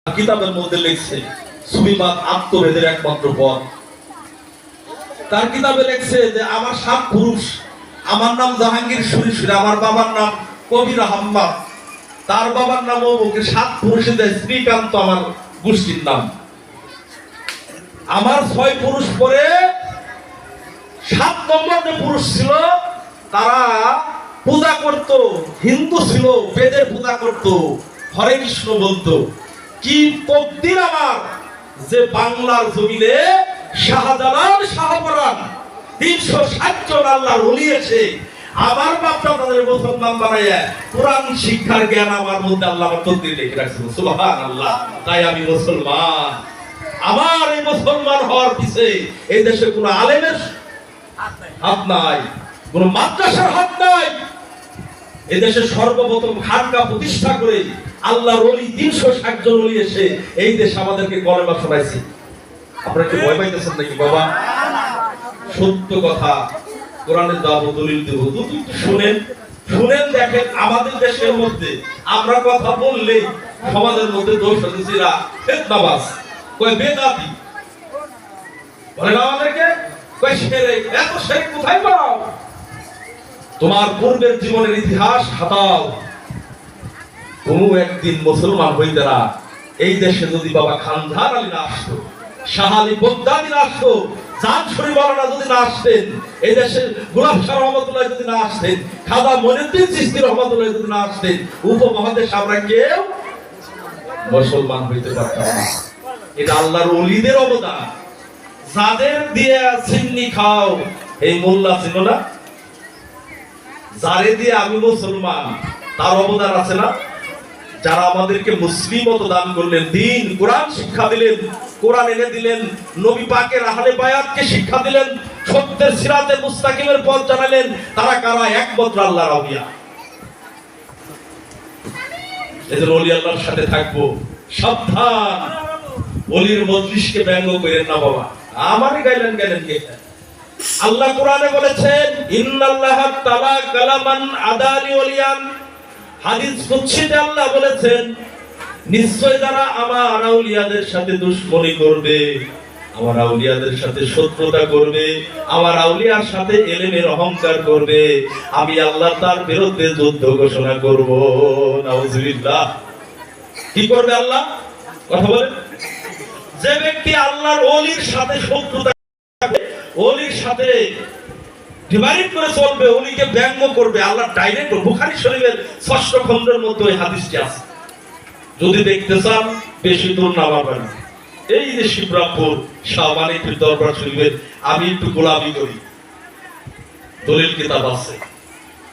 কিতাবের মধ্যে লিখছে সুফিবাদ আত্মভেদের একমাত্র পথ। তার কিতাবে লিখছে যে আমার 7 পুরুষ, আমার নাম জাহাঙ্গীর সুরিশুরি, আমার বাবার নাম কবির আহম্মদ, তার বাবার নাম ওকে 7 পুরুষের শ্রীকান্ত আমার গোষ্ঠীর নাম। আমার 6 পুরুষ পরে 7 নম্বর যে পুরুষ ছিল তারা পূজা করত, হিন্দু ছিল, বেদের পূজা করত, হরে কৃষ্ণ বলতো। কি তকদির আমার যে বাংলার জমিনে শাহজালাল শাহপরান 360 জন আল্লাহর ওলি এসে আমার বাপটা তাদের মুসলমান বানাইয়া কোরআন শিক্ষার জ্ঞান আমার মধ্যে আল্লাহ আমার তকদির লিখে রাখছিল। সুবহানাল্লাহ। তাই আমি মুসলমান। আমার এই মুসলমান হওয়ার পিছে এই দেশে কোনো আলেমের হাত নাই, কোনো মাদ্রাসার হাত নাই। এদেশে সর্বপ্রথম খানকা প্রতিষ্ঠা করে আল্লাহর ওলি 360 জন ওলি এসে এই দেশে আমাদেরকে কলেমা শোনাইছে। আপনারা কি ভয় পাইতেছেন নাকি বাবা? সত্য কথা, কোরআনের দাও দলিল দেব, একটু শুনেন, শুনেন দেখেন। আমাদের দেশের মধ্যে আমরা কথা বললে সমাজের মধ্যে দোষ হতেছিরা ফিতনাবাজ, কয় বেদাতি বলে না আমাদেরকে, কয় শিরক। এত শিরক কোথায় পাও? তোমার পূর্বের জীবনের ইতিহাস হাতাও। কোনো একদিন মুসলমান হইতে না এই দেশে যদি বাবা খানজাহান আলী না আসতো, শাহ আলী বগদাদি না আসতো, জান শরীফ ওয়ালারা যদি না আসতেন, এই দেশে গোলাপ শাহ রহমাতুল্লাহ যদি না আসতেন, খাজা মঈনুদ্দিন চিশতি রহমাতুল্লাহ যদি না আসতেন, উপমহাদেশ আমরা কেউ মুসলমান হইতে পারতাম না। এটা আল্লাহর ওলিদের অবদান। যাদের দিয়ে চিন্নি খাও, এই মোল্লা ছিল না, যারে দিয়ে আমি মুসলমান, তার অবদান আছে না? যারা আমাদেরকে মুসলিম দান করলেন, দিন কোরআন শিক্ষা দিলেন, কোরআন এনে দিলেন, নবী পাকের আহলে বায়াতকে শিক্ষা দিলেন, সত্যের সিরাতে মুস্তাকিমের পথ জানালেন, তারা কারা? একমাত্র আল্লাহর আউলিয়া। এদের ওলি আল্লাহর সাথে থাকবো। সাবধান, ওলির মজলিসকে ব্যঙ্গ করেন না বাবা। আমারই গাইলেন কে? আল্লাহ কোরআনে বলেছেন ইন্নাল্লাহা তাআলা কালামান আদালি ওলিয়ান। হাদিস কুদসিতে আল্লাহ বলেছেন নিশ্চয় যারা আমার আউলিয়াদের সাথে দুশমনি করবে, আমার আউলিয়াদের সাথে শত্রুতা করবে, আমার আউলিয়ার সাথে ইলমের অহংকার করবে, আমি আল্লাহ তার বিরুদ্ধে যুদ্ধ ঘোষণা করব। নাউজুবিল্লাহ। কি করবে আল্লাহ? কথা বলেন। যে ব্যক্তি আল্লাহর ওলির সাথে শত্রুতা, ওলির সাথে ডিভাইড করে চলবে, ওলিকে ব্যঙ্গ করবে, আল্লাহ ডাইরেক্ট বুখারী শরীফের 6ষ্ঠ খণ্ডের মধ্যে এই হাদিসটি আছে। যদি দেখতে চান বেশি দূর না পাবেন, এই যে শিবরামপুর শাহবানীপুর দরবার শরীফের আমি একটু গোলামি করি, দলিল কিতাব আছে।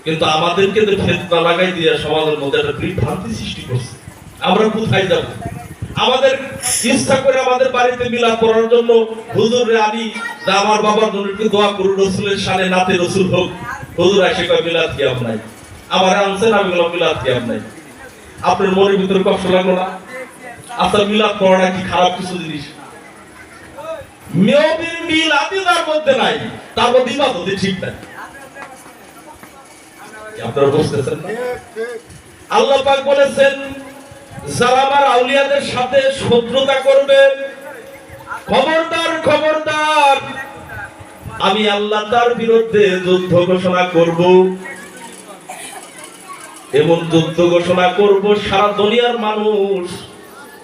কিন্তু আমাদেরকে যে ফিতনা লাগাই দিয়ে সমাজের মধ্যে একটা বিভ্রান্তি সৃষ্টি করছে। আমরা কোথায় যাব? আমাদের ইচ্ছা করে আমাদের বাড়িতে মিলাদ করার জন্য হুজুরে আমি আমার বাবার জন্য একটু দোয়া করুন, রসুলের শানে নাতে রসুল হোক। হুজুর এসে কয় মিলাদ কিয়াম নাই, আমার আনছেন, আমি বললাম মিলাদ কিয়াম নাই। আপনার মনের ভিতরে কষ্ট লাগলো না? আপনার মিলাদ পড়াটা কি খারাপ কিছু জিনিস? মেয়বির মিলাদি তার মধ্যে নাই, তার মধ্যে ইবাদত ঠিক নাই। আপনারা বুঝতেছেন না? আল্লাহ পাক বলেছেন যারা আমার আউলিয়াদের সাথে শত্রুতা করবে, খবরদার খবরদার, আমি আল্লাহ তার বিরুদ্ধে যুদ্ধ ঘোষণা করব। এমন যুদ্ধ ঘোষণা করব সারা দুনিয়ার মানুষ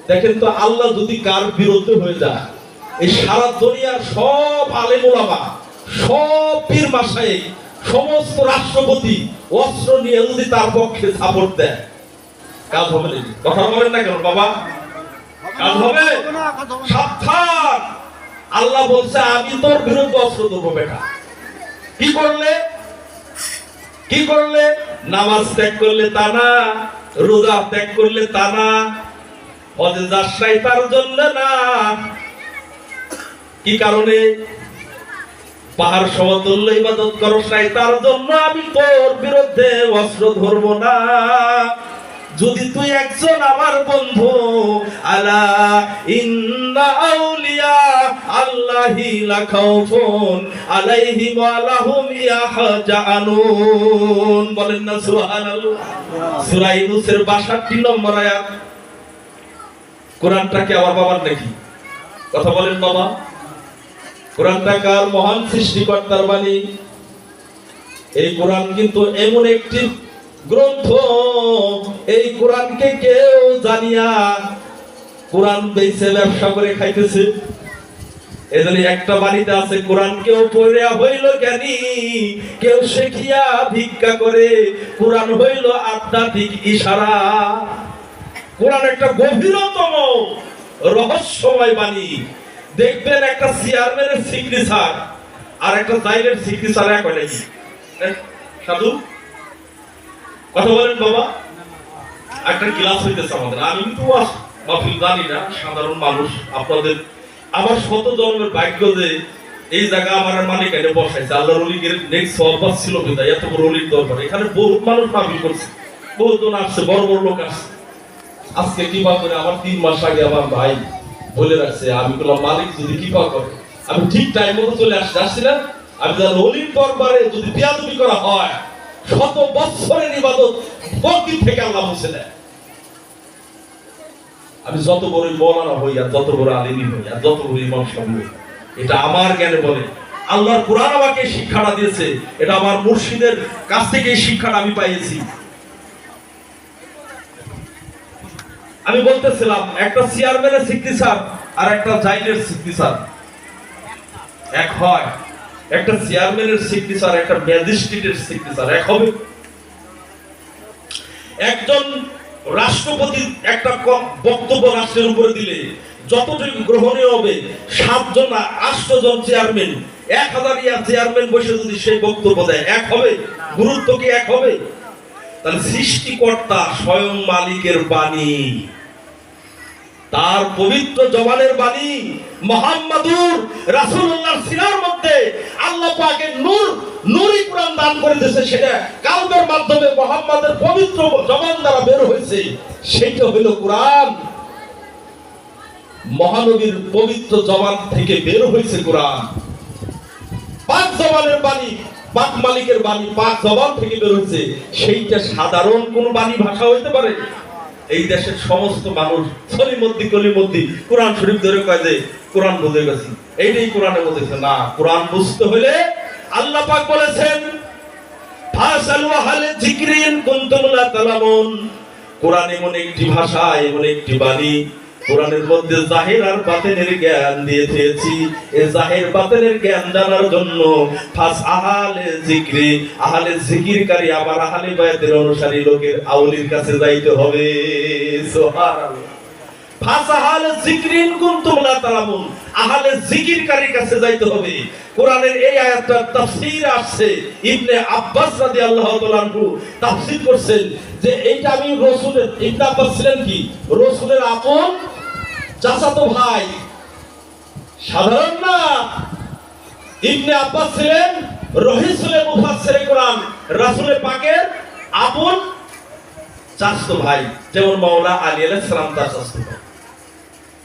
দেখেন তো, আল্লাহ যদি কার বিরুদ্ধে হয়ে যায়, এই সারা দুনিয়ার সব আলেম ওলামা, সব পীর মাশায়েখ, সমস্ত রাষ্ট্রপতি অস্ত্র নিয়ে যদি তার পক্ষে সাপোর্ট দেয়, কাজ হবে নাকি? কথা বলেন না কেন বাবা? কাজ হবে? সাবধান। আল্লাহ বলছে আমি তোর বিরুদ্ধে অস্ত্র দেবো বেটা। কি করলে? কি করলে? নামাজ ত্যাগ করলে তা না, রোজা ত্যাগ করলে তা না, হজে যাস নাই তার জন্য না। কি কারণে? পাহাড় সমতুল্য ইবাদত করস নাই তার জন্য আমি তোর বিরুদ্ধে অস্ত্র ধরবো না। যদি তুই একজন আমার বন্ধু, আলা ইন্না আউলিয়া আল্লাহি লা খাউফুন আলাইহিম ওয়া লাহুম ইয়াহজানুন। বলেন না সুবহানাল্লাহ। সূরা ইউনূসের ৬২ নম্বর আয়াত। কোরআনটা কি আমার বাবার নাকি? কথা বলেন বাবা। কোরআনটা কার? মহান সৃষ্টিকর্তার বাণী। এই কোরআন কিন্তু এমন একটি গ্রন্থ, এই কোরআনকে কেউ জানিয়া কোরআন বেচে ব্যবসা করে খাইতেছে। এজন্য একটা বাণীতে আছে, কোরআন কেউ পড়িয়া হইল জ্ঞানী, কেউ শিখিয়া ভিক্ষা করে, কোরআন হইল আধ্যাত্মিক ইশারা। কোরআন একটা গভীরতম রহস্যময় বাণী। দেখবেন একটা চেয়ারম্যানের সিগনেচার আর একটা জাইলের সিগনেচার এক হয় নাকি? সাধু কথা বলেন বাবা। একটা ক্লাস হইতেছে আমাদের, আমি কিন্তু মাহফিল জানি না, সাধারণ মানুষ। আপনাদের আমার শত জন্মের ভাগ্য যে এই জায়গা আমার মালিক এনে বসাইছে। আল্লাহর ওলির নেক্সট সহবাস ছিল বিদায়, এত বড় ওলির দরবার। এখানে বহুত মানুষ মাহফিল করছে, বহুজন আসছে, বড় বড় লোক আসছে। আজকে কৃপা করে আমার 3 মাস আগে আমার ভাই বলে রাখছে, আমি বললাম মালিক যদি কৃপা করে আমি ঠিক টাইম মতো চলে আসছিলাম। আমি জানি ওলির দরবারে যদি বেয়াদবি করা হয়, শত বছরের ইবাদত বরকত থেকে আল্লাহ মুছে দেয়। আমি যত বড় মওলানা হই আর যত বড় আলিম হই আর যত বড় ইমাম সাহেব হই, এটা আমার জ্ঞানে বলে। আল্লাহর কোরআন আমাকে শিক্ষাটা দিয়েছে, এটা আমার মুর্শিদের কাছ থেকে এই শিক্ষাটা আমি পাইছি। আমি বলতেছিলাম একটা চেয়ারম্যানের সিগনেচার আর একটা জাইলের সিগনেচার এক হয়? একটা চেয়ারম্যানের সিগনেচার একটা ম্যাজিস্ট্রেটের সিগনেচার এক হবে? একজন রাষ্ট্রপতি একটা বক্তব্য রাষ্ট্রের উপরে দিলে যতটুকু গ্রহণীয় হবে, 7 জন 8 জন চেয়ারম্যান 1000 চেয়ারম্যান বসে যদি সেই বক্তব্য দেয়, এক হবে? গুরুত্ব কি এক হবে? তাহলে সৃষ্টিকর্তা স্বয়ং মালিকের বাণী, তার পবিত্র জবানের বাণী মুহাম্মাদুর রাসূলুল্লাহর সিনার মধ্যে আল্লাহ পাকের নূর, নূরি কোরআন দান করে দিয়েছে। সেটা কালবের মাধ্যমে মুহাম্মাদের পবিত্র জবান দ্বারা বের হয়েছে, সেটা হলো কোরআন। মহানবীর পবিত্র জবান থেকে বের হয়েছে কোরআন। পাক জবানের বাণী, পাক মালিকের বাণী পাক জবান থেকে বের হয়েছে। সেইটা সাধারণ কোন বাণী ভাষা হইতে পারে? এই দেশের সমস্ত মানুষ সলিমদ্দি কলিমদ্দি কোরআন শরীফ ধরে কয় যে কোরআন বুঝে গেছি, এইটাই কোরআনের মধ্যে না। কোরআন বুঝতে হলে আল্লাহ পাক বলেছেন, ফাসালু আহলে যিকরি ইন কুনতুম লা তালামুন। কোরআন এমন একটি ভাষা, এমন একটি বাণী, কোরআনের মধ্যে জাহির আর বাতিনের জ্ঞান দিয়ে দিয়েছি। এই জাহির বাতিনের জ্ঞান জানার জন্য ফাস আহলে যিকরি, আহলে যিকিরকারী আবার আহলে বায়াতের অনুসারী লোকের আউলির কাছে যাইতে হবে। সুবহানাল্লাহ। ফাস আহলে যিকরি ইন কুনতুম লা তালামুন, আহলে যিকিরকারীর কাছে যাইতে হবে। কোরআনের এই আয়াতটার তাফসীর আসছে, ইবনে আব্বাস রাদিয়াল্লাহু তাআলা আনহু তাফসীর করছেন যে এইটা আমি রাসূলের, ইবনে আব্বাস ছিলেন কি রাসূলের আপন চাচাতো ভাই, সাধারণ না। ইবনে আব্বাস ছিলেন রহিসুল মুফাসসিরে কোরআন, রাসূল পাকের আপন চাচাতো ভাই, যেমন মাওলানা আলী আলাইহিস সালাম তার চাচাতো ভাই।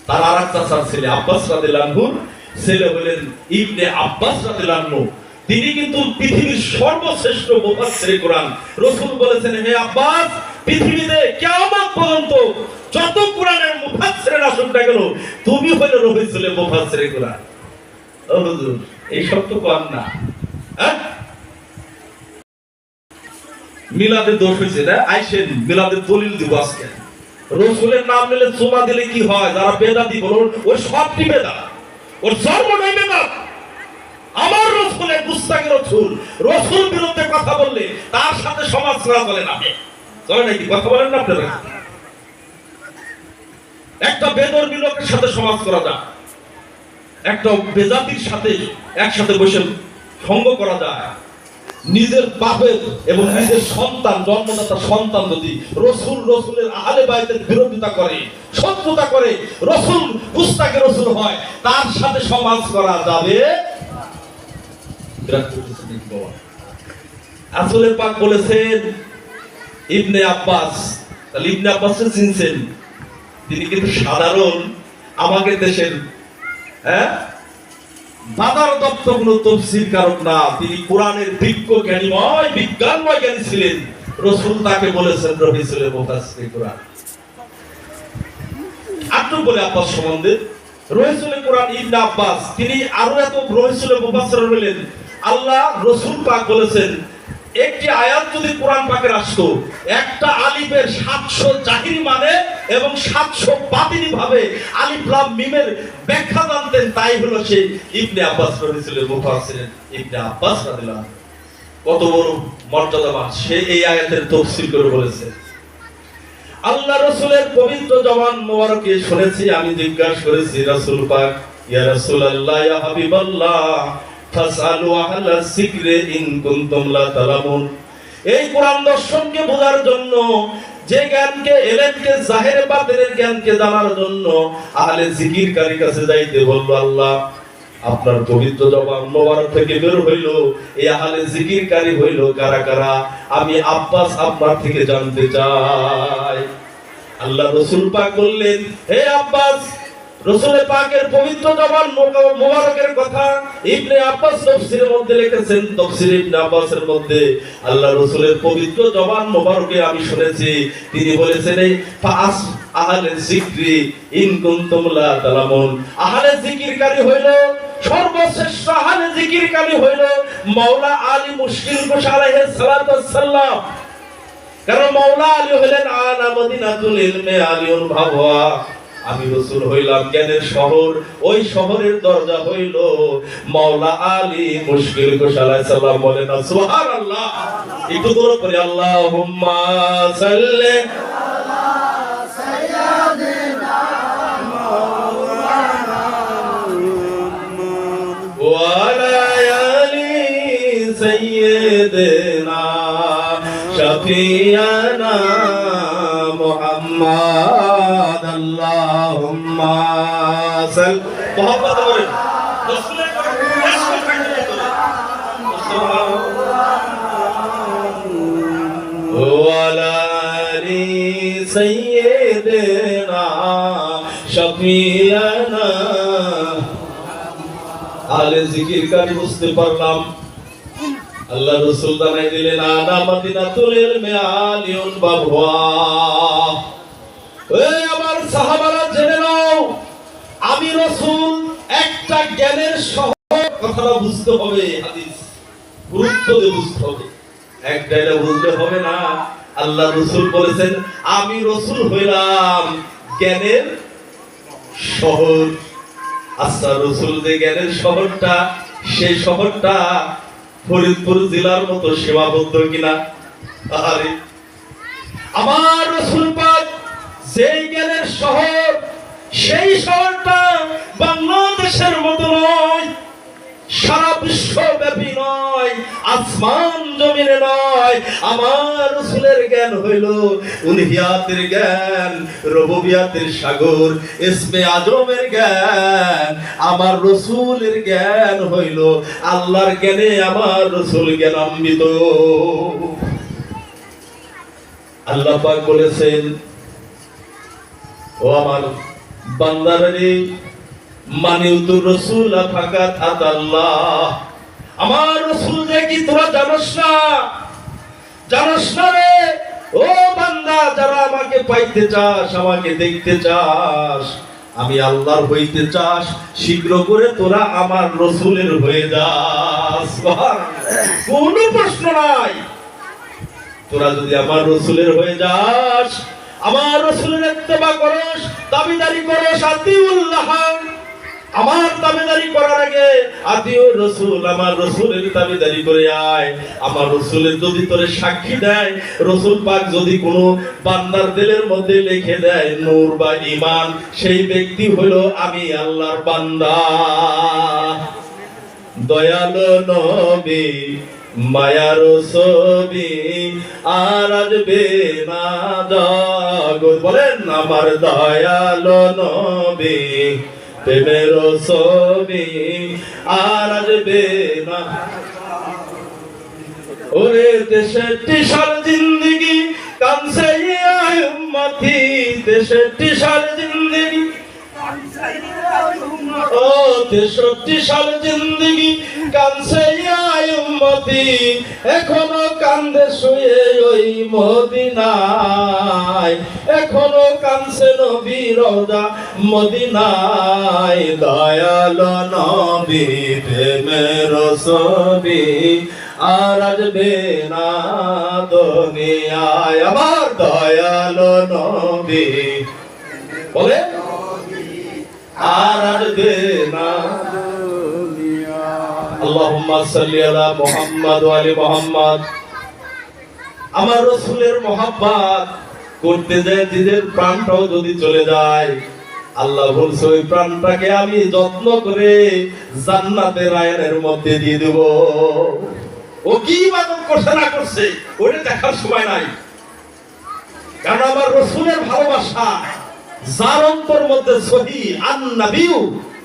তার আরেক চাচার ছেলে আব্বাস রাদিয়াল্লাহু আনহু ছেলে হলেন ইবনে আব্বাস রাদিয়াল্লাহু আনহু। তিনি কিন্তু পৃথিবীর সর্বশ্রেষ্ঠ মুফাসসিরে কোরআন। রাসূল বলেছেন, হে আব্বাস, পৃথিবীতে কিয়ামত পর্যন্ত যত কোরআনের মুফাসসির আসুক না কেন, তুমি হইলে রহিসুল মুফাসসিরে কোরআন। ও হুজুর, এই সব তো কোরআন না। হ্যাঁ, মিলাদের দোষ হইছে না? আইসেন মিলাদের দলিল দিব আজকে। রাসূলের নাম নিলে চুমা দিলে কি হয়? যারা বেদাতি বলুন, ওই সবটি বেদাত, ওর জন্ম নাই বেদাত। আমার রাসূলের গুস্তাখী রাসূল, রাসূল বিরুদ্ধে কথা বললে তার সাথে সমাজ করা চলে না। চলে নাকি? কথা বলেন না আপনারা? একটা বেদর্মী লোকের সাথে সমাজ করা যায়, একটা বেজাতির সাথে একসাথে বসে সঙ্গ করা যায়। নিজের বাপের এবং নিজের সন্তান, জন্মদাতা সন্তান যদি রাসূলের আহলে বাইতের বিরোধিতা করে, শত্রুতা করে, রাসূল গুস্তাখী রাসূল হয়, তার সাথে সমাজ করা যাবে? আসলে পাক বলেছেন ইবনে আব্বাস, তাহলে ইবনে আব্বাসকে চিনছেন? তিনি কিন্তু সাধারণ আমাদের দেশের দাদার দপ্ত কোন তফসির কারক না। তিনি কোরআনের বিজ্ঞ জ্ঞানীময়, বিজ্ঞানময় জ্ঞানী ছিলেন। রাসূল তাকে বলেছেন রহিসুল মুফাসসিরে কোরআন। আরেকটু বলে আব্বাস সম্বন্ধে। রহিসুল কোরআন ইবনে আব্বাস তিনি আরো এত রহিসুল মুফাসসির হলেন। আল্লাহ রাসূল পাক বলেছেন একটি আয়াত যদি কোরআন পাকের আসতো, একটা আলিফের 700 জাহিরি মানে এবং 700 বাতিনি ভাবে আলিফ লাম মিমের ব্যাখ্যা জানতেন, তাই হলো সেই ইবনে আব্বাস রহিসুল মুফাসসির ইবনে আব্বাস রাদিয়াল্লাহু আনহু। কত বড় মর্যাদাবান সে এই আয়াতের তাফসীর করে বলেছে। আল্লাহ রাসূলের পবিত্র জবান মোবারকে শুনেছি, আমি জিজ্ঞাসা করেছি রাসূল পাক, ইয়া রাসূলুল্লাহ ইয়া হাবিবাল্লাহ ফাসআলু আহলা যিকরি ইন কুনতুম লা তালামুন। এই কোরআন দর্শনকে বোঝার জন্য, যে জ্ঞানকে এলেনকে জাহিরে বাতিনের জ্ঞানকে জানার জন্য আহলে জিকির কারীর কাছে যাইতে বলল। আল্লাহ আপনার পবিত্র জবান মোবারক থেকে বের হইল এই আহলে জিকির কারী হইল কারা কারা, আমি আব্বাস আপনার থেকে জানতে চাই। আল্লাহ রাসূল পাক বললেন, হে আব্বাস, রাসূল পাকের পবিত্র জবান মোবারকের কথা ইবনে আব্বাস তাফসীরের মধ্যে লিখেছেন। তাফসীর ইবনে আব্বাসের মধ্যে আল্লাহ রাসূলের পবিত্র জবান মোবারকে আমি শুনেছি, তিনি বলেছেন এই ফাস আহলে যিকরি ইন কুনতুম লা তালামুন। আহলে জিকিরকারী হইল সর্বশ্রেষ্ঠ আহলে জিকিরকারী হইল মাওলা আলী মুশকিল কুশ আলাইহিস সালাতু ওয়াস সালাম। কারণ মাওলা আলী হলেন আনা মদিনাতুল ইলমে আলিউন ভাওয়া, আমি রাসূল হইলাম জ্ঞানের শহর, ওই শহরের দরজা হইল মাওলা আলী মুশকিল কুশ আলাইহিস সালাম। বলেন না সুবহানাল্লাহ। একটু দূর করে আল্লাহুম্মা সাল্লি আলা সাইয়্যিদিনা মাওলানা ওয়া আলা আলি সাইয়্যিদিনা শাফিয়ানা মুহাম্মদ। আল্লাহুম্মা সাল মোহাম্মদ বলেন রাসূলের ওয়া আলা আলি সাইয়্যিদিনা শাফিয়ানা। আলে জিকির কারি বুঝতে পারলাম আল্লাহ রাসূল জানাই দিলেন আনা মদিনাতুল ইলমি আলিউন বাবওয়া। এই আমার সাহাবারা জেনে নাও, আমি রাসূল একটা জ্ঞানের শহর। কথাটা বুঝতে হবে, হাদিস গুরুত্ব দিয়ে বুঝতে হবে, একটা এটা বুঝলে হবে না। আল্লাহ রাসূল বলেছেন আমি রাসূল হইলাম জ্ঞানের শহর। আচ্ছা রাসূল যে জ্ঞানের শহরটা, সেই শহরটা ফরিদপুর জেলার মতো সীমাবদ্ধ কিনা? আরে আমার রাসূল পাক যেই জ্ঞানের শহর, সেই শহরটা বাংলাদেশের মতো নয়, সারা বিশ্বব্যাপী নয়, আসমান জমিনে নয়। আমার রাসূলের জ্ঞান হইল উলহিয়াতের জ্ঞান, রুবুবিয়াতের সাগর, ইসমে আজমের জ্ঞান। আমার রাসূলের জ্ঞান হইল আল্লাহর জ্ঞানে আমার রাসূল জ্ঞানান্বিত। আল্লাহ পাক বলেছেন, ও আমার বান্দারে মানিউতুর রাসূল ফাকাত আতাল্লাহ। আমার রাসূল যে কি তোরা জানোস না? জানোস না রে ও বান্দা, যারা আমাকে পাইতে চাস, আমাকে দেখতে চাস, আমি আল্লাহর হইতে চাস, শীঘ্র করে তোরা আমার রাসূলের হয়ে যাস। কোনো প্রশ্ন নাই। তোরা যদি আমার রাসূলের হয়ে যাস, আমার রাসূলের ইত্তেবা করস, দাবিদারি করস, আতিউল্লাহ, আমার দাবিদারি করার আগে আতিউর রাসূল, আমার রাসূলের দাবিদারি করে আয়। আমার রাসূলের যদি তোরে সাক্ষী দেয়, রাসূল পাক যদি কোনো বান্দার দিলের মধ্যে লিখে দেয় নূর বা ঈমান, সেই ব্যক্তি হলো আমি আল্লাহর বান্দা। দয়ালু নবী মায়ার ছবি আর আসবে না জগৎ। বলেন আমার দয়ালু নবী প্রেমের ছবি আর আসবে না। ওরে দেশের টিসার জিন্দেগি কানছে আয় উম্মতি, দেশের টিসার জিন্দেগি ও 63 সাল জিন্দেগি কানছে আয় উম্মতি এখনো কান্দে শুয়ে ওই মদিনায়, এখনো কানছে নবী রওজা মদিনায়। দয়াল নবী প্রেমের ছবি আর আসবে না দুনিয়ায়। আমার দয়াল নবী বলে আর আসবে না। আল্লাহুম্মা সাল্লি আলা মুহাম্মাদ ওয়া আলি মুহাম্মাদ। আমার রাসূলের মহব্বত করতে যায় নিজের প্রাণটাও যদি চলে যায়, আল্লাহ বলছে ওই প্রাণটাকে আমি যত্ন করে জান্নাতের আয়নের মধ্যে দিয়ে দেব। ও কি ইবাদত করছে না করছে ওটা দেখার সময় নাই, কারণ আমার রাসূলের ভালোবাসা যার অন্তর মধ্যে সহি। আন-নাবিয়্যু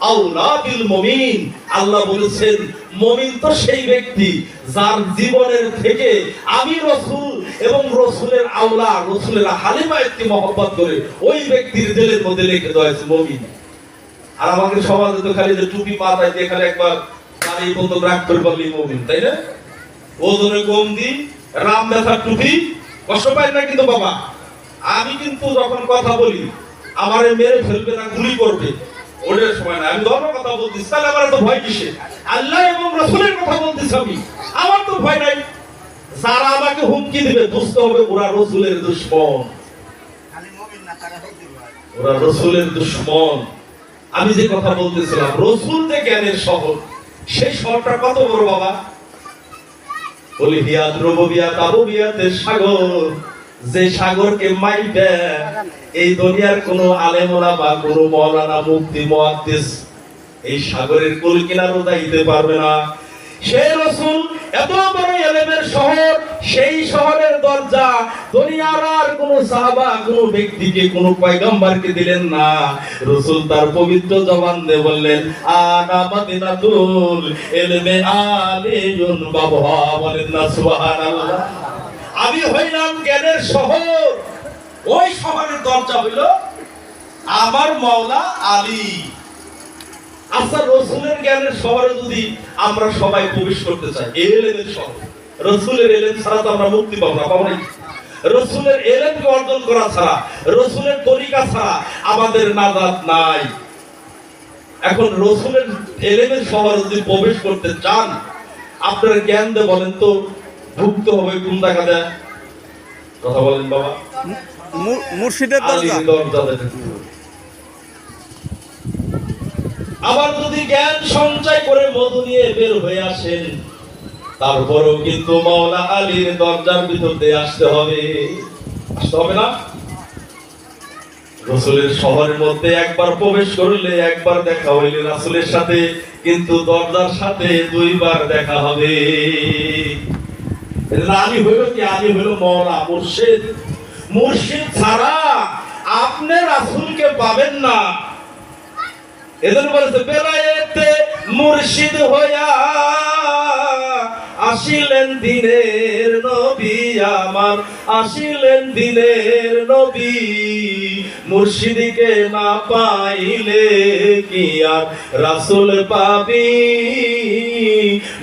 আওলা বিল মুমিন। আল্লাহ বলেছেন মুমিন তো সেই ব্যক্তি যার জীবনের থেকে আমি রাসূল এবং রাসূলের আওলা রাসূলের হালিমা একটি মহব্বত করে ওই ব্যক্তির দিলের মধ্যে লিখে দেওয়া হয়েছে মুমিন। আর আমাদের সমাজে তো খালি যে টুপি মাথায় দিয়ে খালি একবার দাঁড়িয়ে বন্ধ রাখ করে বললেই মুমিন, তাই না? ওজনে কম দি রাম ব্যথার টুপি কষ্ট পাই না কিন্তু বাবা। আমি কিন্তু যখন কথা বলি আমারে মেরে ফেলবে না গুলি করবে ওদের সময় না, আমি ধর্মের কথা বলতেছি, তাহলে আমার তো ভয় কিসে? আল্লাহ এবং রাসূলের কথা বলতেছি আমি, আমার তো ভয় নাই। যারা আমাকে হুমকি দিবে বুঝতে হবে ওরা রাসূলের দুশমন, ওরা রাসূলের দুশমন। আমি যে কথা বলতেছিলাম রাসূল যে জ্ঞানের শহর, সেই শহরটা কত বড় বাবা? বলি হিয়াত রুবুবিয়াত আবুবিয়াতের সাগর, যে সাগরকে মাইপে এই দুনিয়ার কোন আলেম ওলামা কোন মাওলানা মুফতি মুহাদ্দিস এই সাগরের কুল কিনারও যাইতে পারবে না। সেই রাসূল এত বড় ইলমের শহর, সেই শহরের দরজা দুনিয়ার আর কোন সাহাবা কোন ব্যক্তিকে কোন পয়গম্বরকে দিলেন না। রাসূল তার পবিত্র জবান দিয়ে বললেন আনা মদিনাতুল ইলমি আলিয়ুন বাবহা। বলেন না সুবহানাল্লাহ। আমি হইলাম জ্ঞানের শহর, ওই শহরের দরজা হইল আমার মাওলা আলী। আচ্ছা রাসূলের জ্ঞানের শহরে যদি আমরা সবাই প্রবেশ করতে চাই, ইলমের শহর, রাসূলের ইলম ছাড়া তো আমরা মুক্তি পাবো না, পাবো না। রাসূলের ইলমকে অর্জন করা ছাড়া, রাসূলের তরিকা ছাড়া আমাদের নাজাত নাই। এখন রাসূলের ইলমের শহরে যদি প্রবেশ করতে চান, আপনারা জ্ঞান দিয়ে বলেন তো ভুক্ত হবে কোন জায়গাতে? কথা বলেন বাবা। মুর্শিদের দরজা। আবার যদি জ্ঞান সঞ্চয় করে মধু নিয়ে বের হয়ে আসেন, তারপরেও কিন্তু মাওলা আলীর দরজার ভিতর দিয়ে আসতে হবে, আসতে হবে না? রাসূলের শহরের মধ্যে একবার প্রবেশ করলে একবার দেখা হইলে রাসূলের সাথে, কিন্তু দরজার সাথে দুইবার দেখা হবে। আলী হইল কি? আলী হইল মাওলা মুর্শিদ। মুর্শিদ ছাড়া আপনি রাসূলকে পাবেন না। এজন্য বলেছে বেলায়েতে মুর্শিদ হইয়া আসিলেন দিনের নবী আমার, আসিলেন দিনের নবী। মুর্শিদকে না পাইলে কি আর রাসূল পাবি?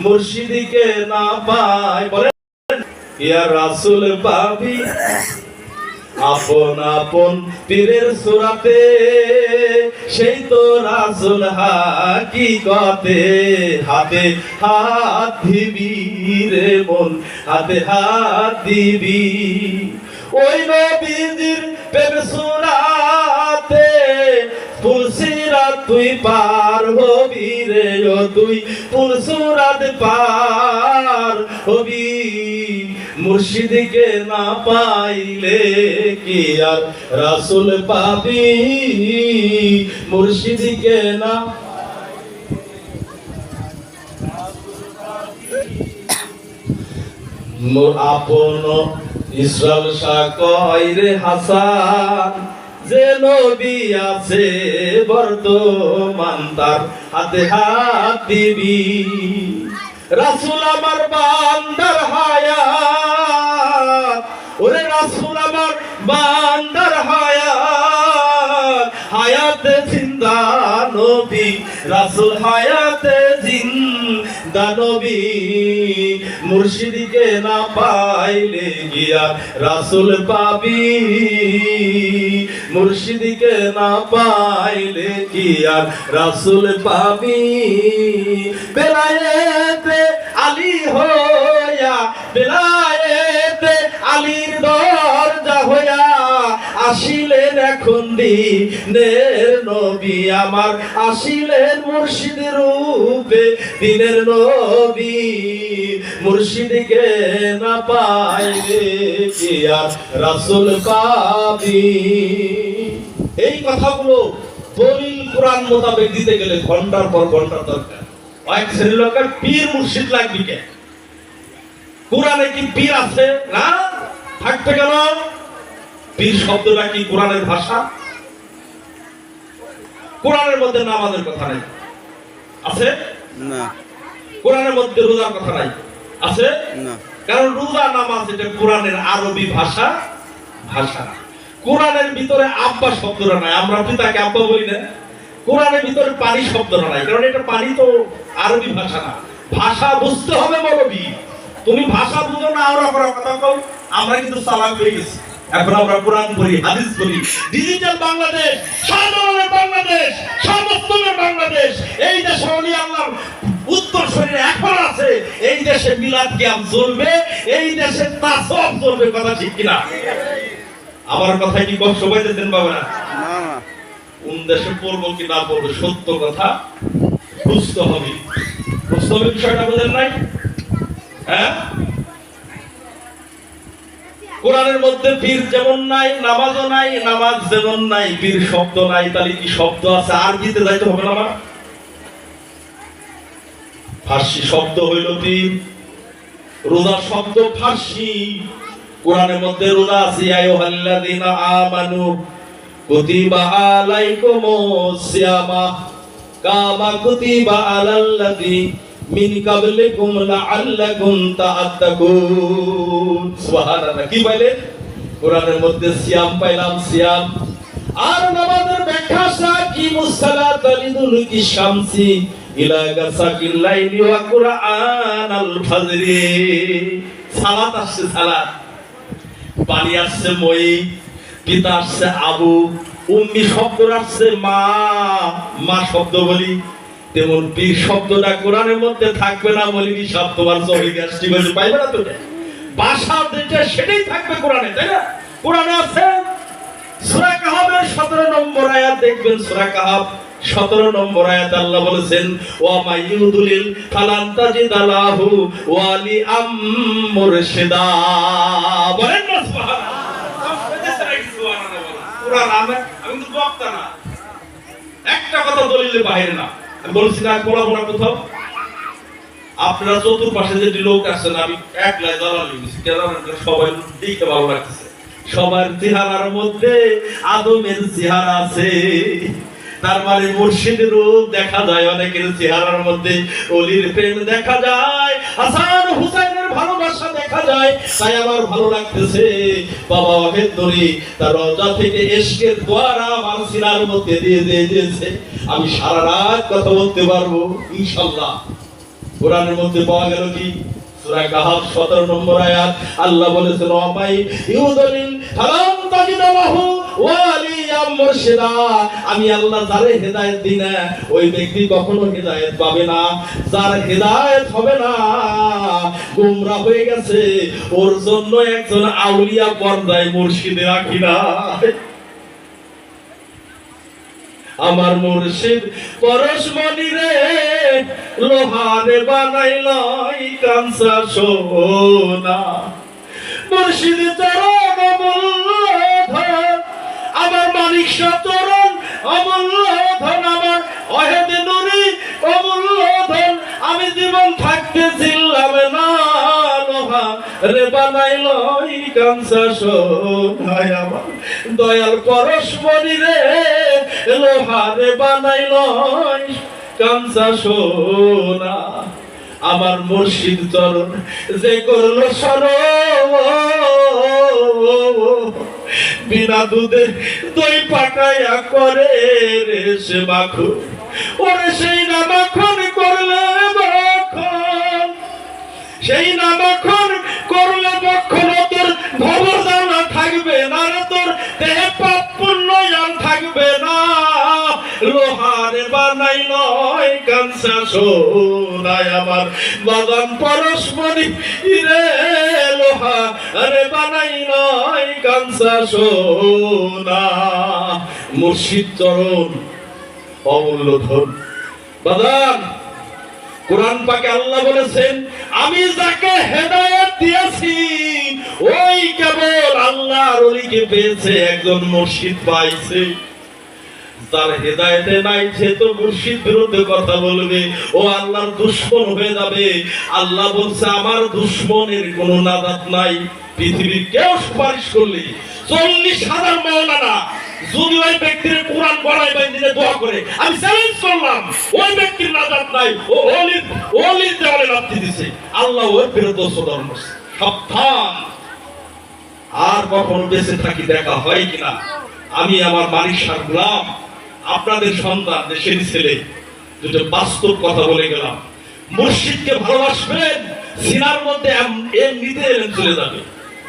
মুর্শিদকে না পাই বলে কি আর রাসূল পাবি? আপন আপন পীরের সুরাতে সেই তো রাসূল হাকিকতে। হাতে হাত দিবি রে মন, হাতে হাত দিবি ওই নবীজির প্রেম সুরাতে। ফুলসিরাত তুই পার হবি রে, ও তুই ফুলসিরাত পার হবি। মুর্শিদকে না পাইলে কি আর রাসূল পাবি? মুর্শিদকে না আপন ইসরাল শাহ কয় রে হাসান, যে নবী আছে বর্তমান তার হাতে হাত দিবি। রাসূল আমার বান্দার হায়াত, ওরে রাসূল আমার বান্দার হায়াত, হায়াত হায়াতে জিন্দা নবী, রাসূল হায়াতে জিন্দা নবী। মুর্শিদকে না পাইলে গিয়া রাসূল পাবি, মুর্শিদকে না পাইলে গিয়া রাসূল পাবি। বেলায়েতে আলী হইয়া, বেলায়েতে আলীর দরজা হইয়া আসিলেন এখন দিনের নবী আমার, আসিলেন মুর্শিদ রূপে দিনের নবী। মুর্শিদকে না পাইলে কি আর রাসূল পাবি। এই কথাগুলো দলিল কোরআন মোতাবেক দিতে গেলে ঘন্টার পর ঘন্টার দরকার। এক শ্রেণীর লোকের পীর মুর্শিদ লাগবে কে? কোরআনে কি পীর আছে? না, থাকতে কেন? পীর শব্দটা কি কোরআনের ভাষা? কোরআনের মধ্যে নামাজের কথা নাই, আছে না। কোরআনের মধ্যে রোজার কথা নাই, আছে না। কারণ রোজা নামাজ এটা কোরআনের আরবি ভাষা, ভাষা। কোরআনের ভিতরে আব্বা শব্দটা নাই, আমরা পিতাকে আব্বা বলি না। কোরআনের ভিতরে পানি শব্দটা নাই, কারণ এটা পানি তো আরবি ভাষা না। ভাষা বুঝতে হবে মৌলবী। তুমি ভাষা বুঝো না, আমরা কথা কও। আমরা কিন্তু চালাক হয়ে গেছি, এখন আমরা কোরআন পড়ি, হাদিস পড়ি। ডিজিটাল বাংলাদেশ, সাধারণের বাংলাদেশ, সর্বোত্তমের বাংলাদেশ। এই দেশে অলি আল্লাহর উত্তর শরীরে এখন আছে। এই দেশে মিলাদ কিয়াম চলবে, এই দেশে তাসওয়াফ চলবে। কথা ঠিক কিনা? আমার কথাই কি কষ্ট পাইতেছেন বাবা? না না। কোন দেশে পড়বো কি না পড়বো, সত্য কথা বুঝতে হবে। বুঝতে হবে বিষয়টা, বোঝেন নাই? হ্যাঁ, কোরআনের মধ্যে পীর যেমন নাই, নামাজও নাই। নামাজ যেমন নাই, পীর শব্দ নাই। তাহলে কি শব্দ আছে? আরবিতে যাইতে হবে না? আমার ফার্সি শব্দ হইল পীর। রোজা শব্দ ফার্সি। কোরআনের মধ্যে রোজা আছে, আইয়ুহাল্লাযীনা আমানু কুতিবা আলাইকুমুস সিয়ামা কামা কুতিবা আলাল্লাযী মিন কাবলিকুম লাআল্লাকুম তাআত্তাকুন। সুবহানাল্লাহ। কি পাইলে? কোরআনের মধ্যে সিয়াম পাইলাম, সিয়াম। আর নামাজের ব্যাখ্যা সাকিমুস সালাতা লিদুলুকি শামসি ইলা গাসাকিল লাইলি ওয়া কুরআনাল ফাজরি। সালাত আসছে, সালাত। পানি আসছে মই, পিতা আসছে আবু, উম্মি শব্দ আসছে মা, মা শব্দ বলি। তেমন পীর শব্দটা কোরআনের মধ্যে থাকবে না বলি কি সব তোমার চলে আসছি বলে পাইবে না? তো ভাষা যেটা সেটাই থাকবে কোরআনে, তাই না? কোরআনে আছে সূরা কাহাফের 17 নম্বর আয়াত দেখবেন। সূরা কাহাফ 17 নম্বর আয়াত আল্লাহ বলেছেন, ওয়া মাইয়ুদুলিল ফালান তাজিদালাহু ওয়ালিআম মুরশিদা। বলেন না সুবহানাল্লাহ। কোরআন আমি তো বক্তা না, একটা কথা দলিলের বাইরে না। বলছি না কোলাবোনা কোথাও। আপনারা চতুর্পাশে যে লোক আছেন, আমি একলাই দালাল লিখেছি, সবাই দেখতে ভালো লাগতেছে। সবার চেহারার মধ্যে আদমের চেহারা আছে। তার মানে মুর্শিদের রূপ দেখা যায় অনেকের চেহারার মধ্যে, অলির প্রেম দেখা যায়, হাসান হুসাইনের ভালোবাসা দেখা যায়। তাই আমার ভালো লাগতেছে বাবা ওয়াহেদ নূরী তার রওজা থেকে ইশকের দোয়ারা আমার সিনার মধ্যে দিয়ে দিয়েছে। আমি সারা রাত কথা বলতে পারবো ইনশাআল্লাহ। কোরআনের মধ্যে পাওয়া গেল কি? সূরা কাহাফ 17 নম্বর আয়াত আল্লাহ বলেছেন, ওয়া মাই ইউদলিল ফালান তাজিদালাহু ওয়ালিয়াম মুরশিদা। আমি আল্লাহ যারে হেদায়েত দিই না, ওই ব্যক্তি কখনো হেদায়েত পাবে না। যার হেদায়েত হবে না, গোমরা হয়ে গেছে, ওর জন্য একজন আউলিয়া পর্দায় মুর্শিদে রাখি না। আমার মুর্শিদ পরশমণি রে, লোহারে বানাইল কাঁচা সোনা। মুর্শিদ চরণ অমূল্য ধন, আমার মালিক চরণ অমূল্য ধন, আমার ওয়াহেদ নূরী অমূল্য ধন। আমি জীবন থাকতে ছিলাম না, লোহা রে বানাইল কাঁচা সোনা। আমার দয়াল পরশমণি রে, লোহারে বানাইল কাঁচা সোনা। আমার মুর্শিদ চরণ যে করলো শরণ, বিনা দুধে দই পাকাইয়া করে রে সে মাখন, ওরে সেই না মাখন করলে মাখন, সেই না মাখন করলে মাখন, তোর ভবজানা থাকবে না রে, তোর দেহে পাপ পুণ্য আর থাকবে না। লোহারে বানাই নয় কাঞ্চা সোনায় আমার বাগান পরশমণি রে, লোহা আরে বানাই নয় কাঞ্চা সোনা। মুর্শিদ চরণ অমূল্য ধন। বাদান কোরআন পাকে আল্লাহ বলেছেন, আমি যাকে হেদায়েত দিয়েছি ওই কেবল আল্লাহর ওলিকে পেয়েছে, একজন মুর্শিদ পাইছে। তার হেদায়েতে নাই সে তো মুর্শিদ বিরুদ্ধে কথা বলবে, ও আল্লাহর দুশমন হয়ে যাবে। আল্লাহ বলছে আমার দুশমনের কোনো নাজাত নাই। পৃথিবীর কেউ সুপারিশ করলে 40,000 মাওলানা যদি ওই ব্যক্তির কোরআন পড়ায় বাইরে দোয়া করে, আমি চ্যালেঞ্জ করলাম ওই ব্যক্তির নাজাত নাই, ও ওলির দেওয়ালে লাথি দিছে, আল্লাহ ওর বিরুদ্ধে সদর্ম। সাবধান, আর কখনো বেঁচে থাকি দেখা হয় কিনা। আমি আমার মালিক শাহ গোলাম, আপনাদের সন্তান, দেশের ছেলে, দুটো বাস্তব কথা বলে গেলাম। মুর্শিদকে ভালোবাসবেন, সিনার মধ্যে এমনিতে এলেন চলে যাবে।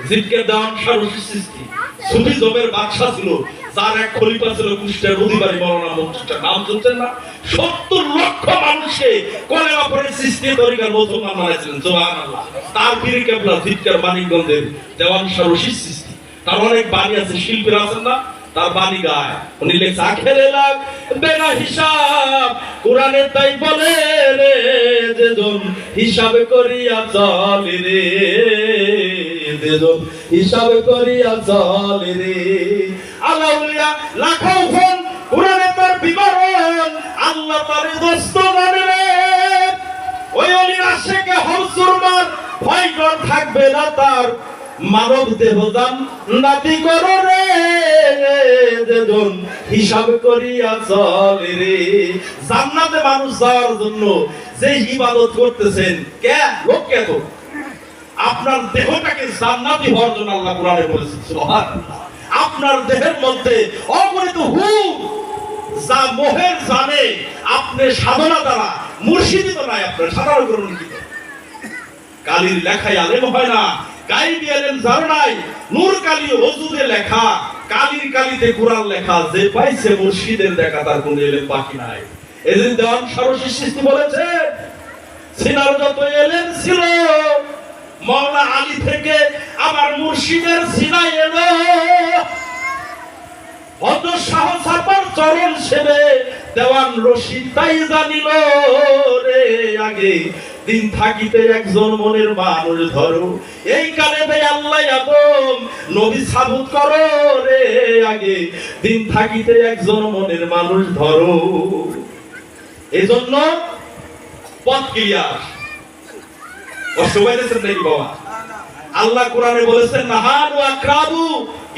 জিজ্ঞের দেওয়ান সারসী সৃষ্টি সুফি জমের বাদশা ছিল, যার এক খলিফা ছিল কুষ্টিয়ার অধিবারী মৌলানা মুর্শিদের নাম শুনছেন না? 70 লক্ষ মানুষকে কলেমা পড়ে সৃষ্টি তরিকার মুসলমান বানাইছিলেন, সুবহানাল্লাহ। তার পীর কেবলা জিজ্ঞের মানিকগঞ্জের দেওয়ান সারসী সৃষ্টি, তার অনেক বাণী আছে, শিল্পীরা আছেন না, তার বাণী গায়। উনি লেখছে আখেরে লাগ বেনা হিসাব, কোরআনে তাই বলে রে, যেজন হিসাব করিয়া চলে রে, যেজন হিসাব করিয়া চলে রে। আলাউলিয়া লাখো ফোন, কোরআনে তার বিবরণ, আল্লাহ তার দোস্ত মানে রে। ওই অলির আশেকে হরসুরমার ভয় ডর থাকবে না তার, মানব দেহ দান নাতি করো রে, যেজন হিসাব করিয়া চলে রে। জান্নাতে মানুষ যাওয়ার জন্য যে ইবাদত করতেছেন, কে লোক কে তো আপনার দেহটাকে জান্নাতি হওয়ার জন্য আল্লাহ কোরআনে বলেছেন, সুবহানাল্লাহ। আপনার দেহের মধ্যে অগণিত হুর যা মোহের জানে, আপনি সাধনা দ্বারা মুর্শিদিত নাই, আপনার সাধারণ গ্রহণ কি কালির লেখায় আলেম হয় না, গাইবি আলেম যার নাই। নূর কালি ওজুদে লেখা, কালির কালিতে কোরআন লেখা, যে পাইছে মুর্শিদের দেখা তার কোনো এলেম বাকি নাই। এদিন দেওয়ান সারসী সৃষ্টি বলেছে, সিনার যত এলেম ছিল মাওলা আলী থেকে আমার মুর্শিদের সিনাই এলো, অত শাহ ছাপার চরণ সেবে দেওয়ান রশিদ তাই জানিল রে। আগে দিন থাকিতে একজন মনের মানুষ ধরো, এই কালে ভাই আল্লাহ আদম নবী সাবুত করো রে। আগে দিন থাকিতে একজন মনের মানুষ ধরো, এই জন্য পথ ক্লিয়ার। অসুবিধা নেই বাবা। আল্লাহ কোরআনে বলেছেন, নাহানু আকরাবু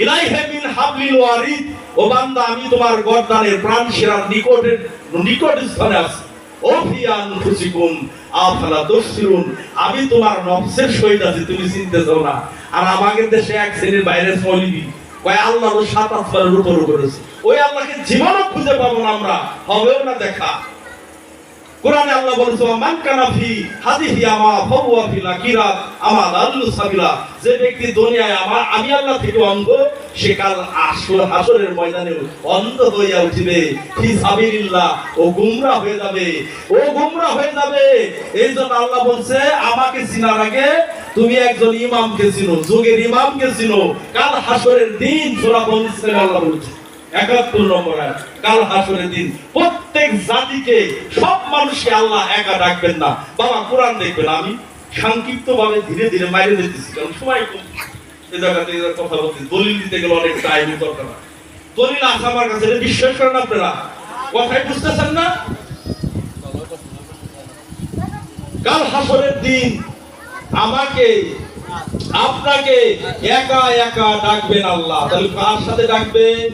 ইলাইহি মিন হাবলিল ওয়ারিদ, ও বান্দা আমি তোমার গর্দানের প্রাণ শিরার নিকট স্থানে আছি। ও ফি আনফুসিকুম আফালা তুবসিরুন, আমি তোমার নফসের সহিত আছি, তুমি চিনতেছো না। আর আমাদের দেশে এক শ্রেণীর বাইরে মৌলবি কয় আল্লাহর 7 আসমানের উপর করেছে, ওই আল্লাহকে জীবনও খুঁজে পাবো না আমরা, হবেও না দেখা। কোরআনে আল্লাহ বলেছে, মান কানা ফি হাদিহি আমা ফাহুয়া ফিল আখিরাত আমা দাল্লু সাবিলা, যে ব্যক্তি দুনিয়ায় আমি আল্লাহ থেকে অন্ধ, সে কাল হাসরের ময়দানে অন্ধ হইয়া উঠিবে। ফি সাবিলিল্লাহ, ও গুমরা হয়ে যাবে, ও গুমরা হয়ে যাবে। এইজন্য আল্লাহ বলছে, আমাকে চিনার আগে তুমি একজন ইমামকে চিনো, যুগের ইমামকে চিনো। কাল হাসরের দিন সূরা বনী ইসরাঈল আল্লাহ বলছে 71 নম্বর আয়াত, কাল হাসরের দিন প্রত্যেক জাতিকে, সব মানুষকে আল্লাহ একা ডাকবেন না। বাবা কোরআন দেখবেন, আমি সংক্ষিপ্ত ভাবে ধীরে ধীরে মাইরে দিতেছি, কারণ সময় কম। এই জায়গাতে কথা বলতে দলিল দিতে গেলে অনেক টাইম দরকার। দলিল আছে আমার কাছে, এটা বিশ্বাস করেন আপনারা? কথাই বুঝতেছেন না? কাল হাসরের দিন আমাকে আপনাকে একা একা ডাকবেন আল্লাহ। তাহলে কার সাথে ডাকবেন?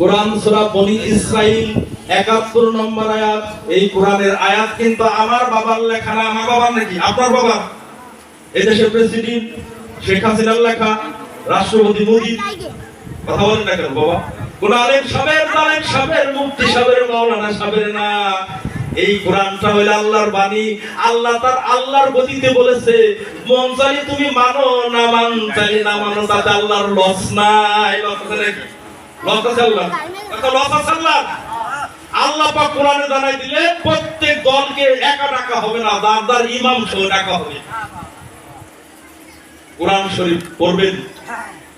কোরআন সূরা বনী ইসরাঈল 71 নম্বর আয়াত। এই কোরআনের আয়াত কিন্তু আমার বাবার লেখা না। আমার বাবার নাকি? আপনার বাবা। এই দেশের প্রেসিডেন্ট শেখ হাসিনার লেখা, রাষ্ট্রপতি মোদী, কথা বলেন না কেন বাবা? কোন আলেম সাহেবের মুফতি সাহেবের মাওলানা সাহেবের না, এই কোরআনটা হলো আল্লাহর বাণী। আল্লাহ তার আল্লাহর গতিতে বলেছে, মন চাইলে তুমি মানো, না মান চাইলে না মানো, তাতে আল্লাহর লস নাই। লস আছে নাকি? লস আছে আল্লাহ? কথা লস আছে আল্লাহ? আল্লাহ পাক কোরআনে জানাই দিলে প্রত্যেক দলকে একা টাকা হবে না, দার ইমাম সহ টাকা হবে। কোরআন শরীফ পড়বেন,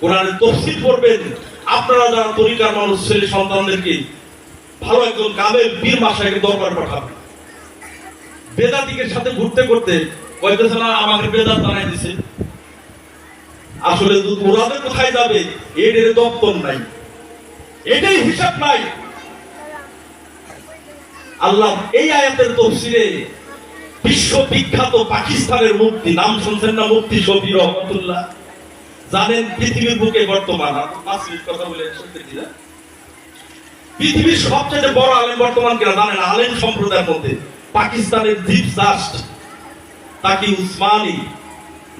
কোরআনের তাফসীর পড়বেন। আপনারা যারা তরিকার মানুষ, ছেলে সন্তানদেরকে ভালো একজন কামেল পীর মাশায়েখের দরবার পাঠাবেন। বেদাতিকের সাথে ঘুরতে ঘুরতে কইতেছে না আমাকে বেদাত বানাই দিছে। আসলে ওরাতে কোথায় যাবে এর দপ্তর নাই, এটাই হিসাব নাই। আল্লাহ এই আয়াতের তাফসীরে বিশ্ববিখ্যাত পাকিস্তানের মুফতি, নাম শুনছেন না? মুফতি শফি রহমাতুল্লাহ। জানেন পৃথিবীর বুকে বর্তমান, কথা বলে পৃথিবীর সবচেয়ে বড় আলেম বর্তমান কিনা জানেন? আলেম সম্প্রদায়ের মধ্যে পাকিস্তানের চিফ জাস্টিস তাকি উসমানী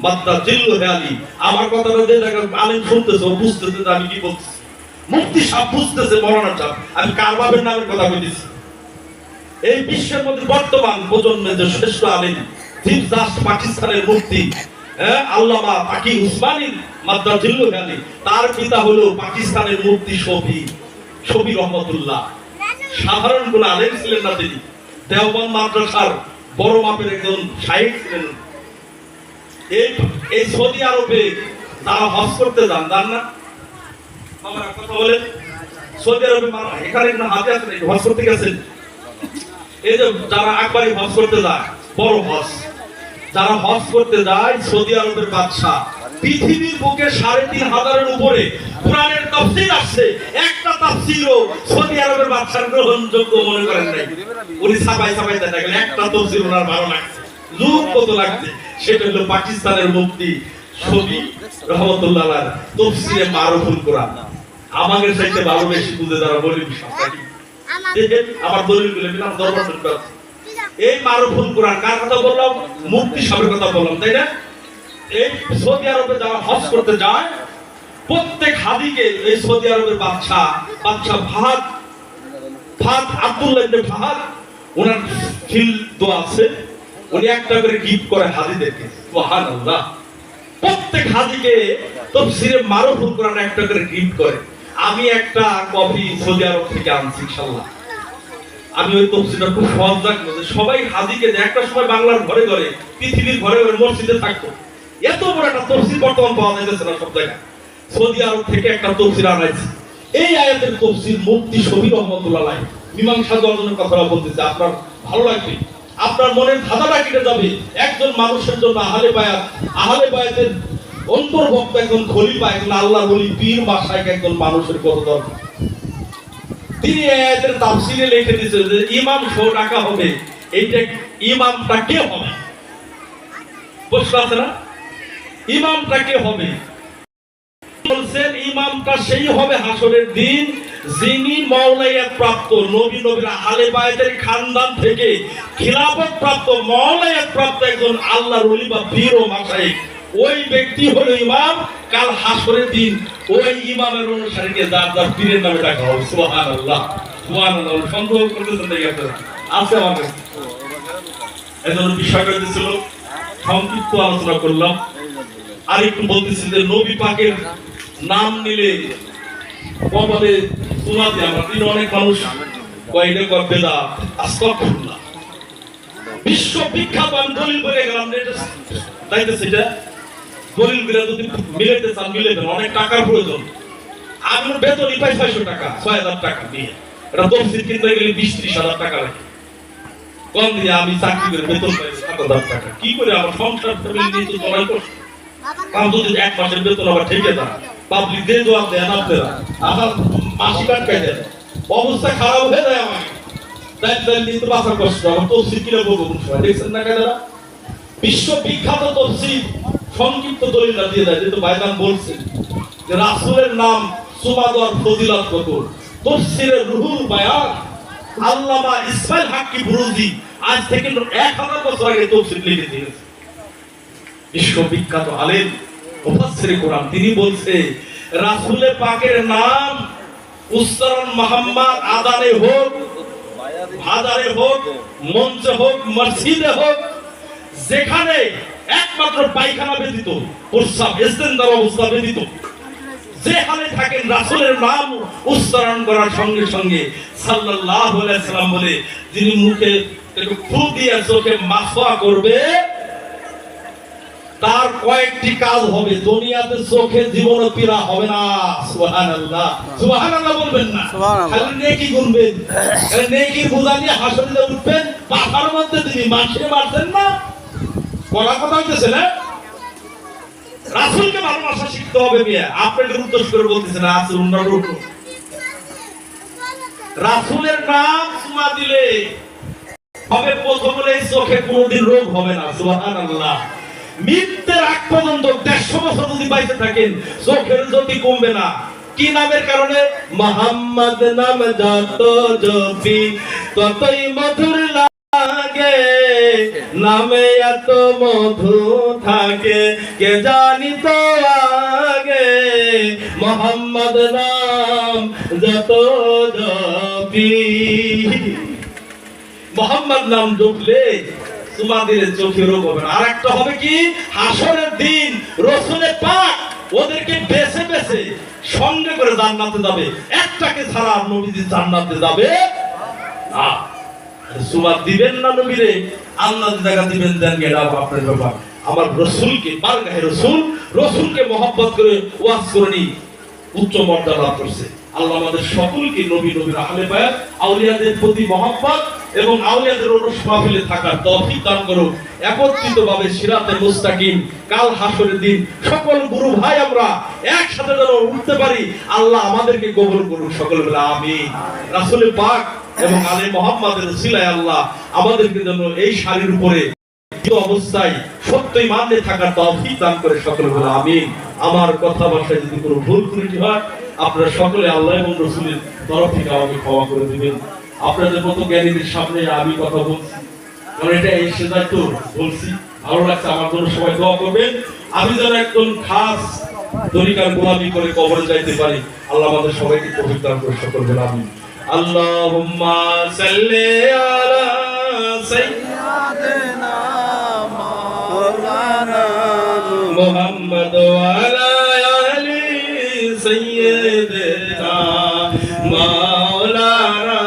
মাদ্দা জিল্লু হেয়ালি। আমার কথাটা যে আলেম শুনতেছে, ও বুঝতেছে আমি কি বলছি। মুফতি সাহেব বুঝতেছে, মৌলানা সাহেব আমি কার বাপের নামের কথা বলতেছি। এই বিশ্বের মধ্যে বর্তমান প্রজন্মের যে শ্রেষ্ঠ আলেম চিফ জাস্টিস পাকিস্তানের মুফতি আল্লামা তাকি উসমানী মাদ্দা জিল্লু হেয়ালি, তার পিতা হলো পাকিস্তানের মুফতি শফি রহমাতুল্লাহ। সাধারণ কোন আলেম ছিলেন না তিনি, দেওবন্দ মাদ্রাসার বড় মাপের একজন শাইখ ছিলেন। এই সৌদি আরবে যারা হজ করতে যান না বাবারা, কথা বলেন, সৌদি আরবে এখানে না হাতে আছে নাকি হজ করতে গেছেন? এই যে যারা আকবরী হজ করতে যায়, বড় হজ যারা হজ করতে যায়, সৌদি আরবের বাদশা পৃথিবীর বুকে ৩৫০০-এর উপরে কোরআনের তাফসীর আসছে, একটা তাফসীরও সৌদি আরবের বাদশার গ্রহণযোগ্য মনে করেন নাই। উনি ছাপাই দেখা গেল একটা তাফসীর ওনার ভালো লাগছে, যুগ কত লাগছে। সেটা হলো পাকিস্তানের মুফতি শফি রহমাতুল্লাহ আলাইহি তাফসীরে মারুফুল কোরআন। আমাদের চাইতে ভালো বেশি বুঝে যারা বলি দেখেন আমার দলিলগুলো বিনা দরবার শুনতে। এই মারুফুল কোরআন কার কথা বললাম? মুফতি সাহেবের কথা বললাম, তাই না? এই সৌদি আরবে যারা হজ করতে যায়, প্রত্যেক হাদিকে এই সৌদি আরবের বাদশা ফাহাদ আব্দুল্লাহ ইবনে ফাহাদ, ওনার ফিল দোয়া আছে, উনি একটা করে গিফট করে হাদিদেরকে। সুবহানাল্লাহ। প্রত্যেক হাদিকে তাফসীরে মারুফুল কোরআন একটা করে গিফট করে। আমি একটা কপি সৌদি আরব থেকে আনছি ইনশাআল্লাহ। আমি ওই তাফসীরটা খুব সহজ রাখবো, সবাই হাদিকে একটা সময় বাংলার ঘরে ঘরে, পৃথিবীর ঘরে ঘরে মসজিদে থাকতো। এত বড় একটা তাফসীর বর্তমান পাওয়া যাচ্ছে না সব জায়গায়। সৌদি আরব থেকে একটা তাফসীর আনাইছে। এই আয়াতের তাফসীর মুফতি শফি রহমাতুল্লাহ আলাইহি মীমাংসা দর্শনের কথা বলতেছে। আপনার ভালো লাগবে, আপনার মনের ধাঁধাটা কেটে যাবে। একজন মানুষের জন্য আহলে বায়াতের অন্তর্ভুক্ত একজন খলিফা, একজন আল্লাহর ওলি পীর মাশায়েখ একজন মানুষের কত দরকার। তিনি আয়াতের তাফসীরে লিখে দিয়েছেন যে ইমাম সহ ডাকা হবে। এইটা ইমামটা কে হবে? প্রশ্ন আছে না? ইমামটা কে হবে? বলছেন ইমামটা সেই হবে হাসরের দিন যিনি মাওলায়াত প্রাপ্ত, নবীর আহলে বায়াতের খানদান থেকে খিলাফত প্রাপ্ত, মাওলায়াত প্রাপ্ত একজন আল্লাহর ওলি বা পীর ও মাশায়েখ। ওই ব্যক্তি হলো ইমাম। কাল হাসরের দিন ওই ইমামের অনুসারীকে যার পীরের নামে ডাকা হবে। সুবহানাল্লাহ, সুবহানাল্লাহ। সন্দেহ করতেছেন নাকি আপনারা? আছে আমাদের এজন্য বিষয়টা ছিল সংক্ষিপ্ত আলোচনা করলাম। আর একটু বলতেছি যে নবী পাকের নাম নিলে কপালে শোনাতে আমরা তিনি অনেক মানুষ কয়েকটা করবে না। আস্তাগফিরুল্লাহ। বিশ্ববিখ্যাত আমি দলিল বলে গেলাম, তাইতে সেটা দলিল গুলা যদি মিলাইতে চান মিলাইবেন, অনেক টাকার প্রয়োজন। আমার বেতনই পাই ৬০০ টাকা, ৬০০০ টাকা দিয়ে এটা তফসিল কিনতে গেলে ২০-৩০ হাজার টাকা লাগে। কম দিয়ে আমি চাকরি করে বেতন পাই ৭০০০ টাকা। কি করে আমার সংসার ফ্যামিলি নিয়ে তো চলাই করছে? কারণ যদি এক মাসের বেতন আবার ঠেকে দেয়, পাবলিক দিয়ে জবাব দেন আপনারা, আমার মাসিক আটকাই দেন, অবস্থা খারাপ হয়ে যায়। আমাকে তাই নিতে বাঁচার কষ্ট। আমার তফসিল কিনে বলবো কোন সময় দেখছেন না কেন? বিশ্ববিখ্যাত তফসিল সংক্ষিপ্ত দলিলটা দিয়ে দেয়। যেহেতু ভাইজান বলছেন যে রাসূলের নাম সুবাদর ফজিলত কত, তফসিরের রুহুল বায়ান আল্লামা ইসমাইল হাক্কি বুরুজি আজ থেকে ১০০০ বছর আগে তফসির লিখে দিয়েছেন। বিশ্ববিখ্যাত আলেম মুফাসসির কোরআন। তিনি বলছে রাসূলে পাকের নাম উচ্চারণ মোহাম্মদ আদানে হোক, হাজারে হোক, মঞ্চে হোক, মসজিদে হোক, যেখানে একমাত্র পায়খানা ব্যতীত, প্রস্রাব ইস্তেঞ্জার অবস্থা ব্যতীত যেখানে থাকেন রাসূলের নাম উচ্চারণ করার সঙ্গে সঙ্গে সাল্লাল্লাহু আলাইহি সাল্লাম বলে যিনি মুখে একটু ফু দিয়ে চোখে মাসওয়া করবে তার কয়েকটি কাজ হবে, দুনিয়াতে চোখে জীবন পীড়া হবে না। সুবহানাল্লাহ, সুবহানাল্লাহ বলবেন না, খালি নেকি গুনবেন, নেকির বোঝা নিয়ে হাসরে উঠবেন, পাখার মধ্যে তিনি মানুষে মারতেন না, বলা কথা হইতেছে না। রাসূলকে ভালোবাসা শিখতে হবে মিয়া, আপনাকে উদ্দেশ্য করে বলতেছেন রাসূল নরূপ। রাসূলের নাম সুমা দিলে হবে প্রথম হলে চোখে কোনোদিন রোগ হবে না। সুবহানাল্লাহ। মৃত্যুর আগ পর্যন্ত 150 বছর যদি বাইতে থাকেন চোখের জ্যোতি কমবে না। কি নামের কারণে? মুহাম্মদ নাম যত জপি ততই মধুর লাগে, নামে এত মধু থাকে কে জানি তো আগে, মুহাম্মদ নাম যত জপি। মুহাম্মদ নাম জপলে তোমাদের চোখে রোগ হবে না। আর একটা হবে কি, হাসরের দিন রাসূলে পাক ওদেরকে বেছে বেছে সঙ্গে করে জান্নাতে যাবে, একটাকে ছাড়া নবীজি জান্নাতে যাবে না। সুবাদ দিবেন না নবীরে, আল্লাহ জায়গা দিবেন দেন, এটা আপনার ব্যাপার। আমার রাসূলকে বারগাহে রাসূল, রাসূলকে মহব্বত করে ওয়াজ করে উচ্চ মর্যাদা লাভ করছে। আল্লাহ আমাদের সকলকে নবী নবীর আহলে বায়াত আউলিয়াদের প্রতি মহব্বত এবং আউলিয়াদের ওরস মাহফিলে থাকার তৌফিক দান করুন। একত্রিতভাবে সিরাতে মুস্তাকিম কাল হাসরের দিন সকল গুরু ভাই আমরা একসাথে যেন উঠতে পারি, আল্লাহ আমাদেরকে কবুল করুন, সকলে বলে আমিন। রাসূল পাক এবং আলে মুহাম্মাদের উসিলায় আল্লাহ আমাদেরকে যেন এই শাড়ির উপরে অবস্থায় সত্যই মানতে থাকার তৌফিক দান করে, সকলে বলে আমিন। আমার কথা ভাষায় যদি কোনো ভুল ত্রুটি হয় আপনারা সকলে আল্লাহ এবং রাসূলের তরফ থেকে আমাকে ক্ষমা করে দিবেন। আপনাদের মতো জ্ঞানীদের সামনে আমি কথা বলছি, কারণ এটা এই সেদায় তো বলছি, ভালো লাগছে। আমার জন্য সবাই দোয়া করবেন, আমি যেন একজন খাস তরিকার গোলামি করে কবরে যাইতে পারি। আল্লাহ আমাদের সবাইকে তৌফিক দান করে, সকল বলে আমিন। আল্লাহুম্মা সাল্লি আলা সাইয়্যিদিনা মাওলানা মুহাম্মদ ওয়া আলা আলি সাইয়্যিদিনা মাওলানা।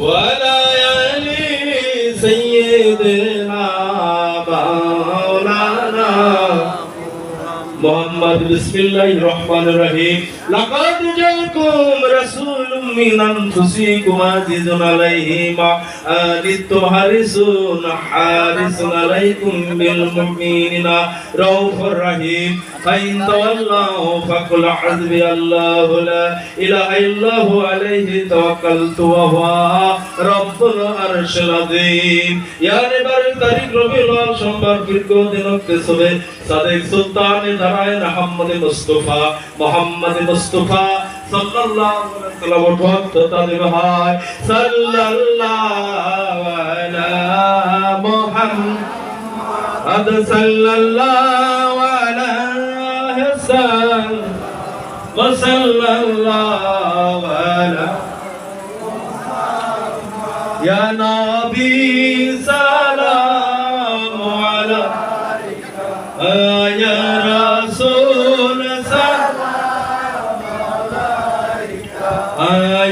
وعلى آل سيدنا مولانا محمد بسم الله الرحمن الرحيم لقد جاءكم رسول من أنفسكم عزيز عليه ما عنتم حريص عليكم بالمؤمنين رؤوف رحيم فإن تولوا فقل حسبي الله لا إله إلا هو عليه توكلت وهو رب العرش العظيم। यानी बार तारीख रबीउल अव्वल सोमवार फिर को दिनों के सुबह सादिक सुल्तान धराए मोहम्मद मुस्तफा सल्लल्लाहु अलैहि वसल्लम वक्त तालिबाय सल्लल्लाहु अला मुहम्मद सल्लल्लाहु अलैहि वसल्लम अला या नबी सलाम अलैका या रसूल सलाम अलैका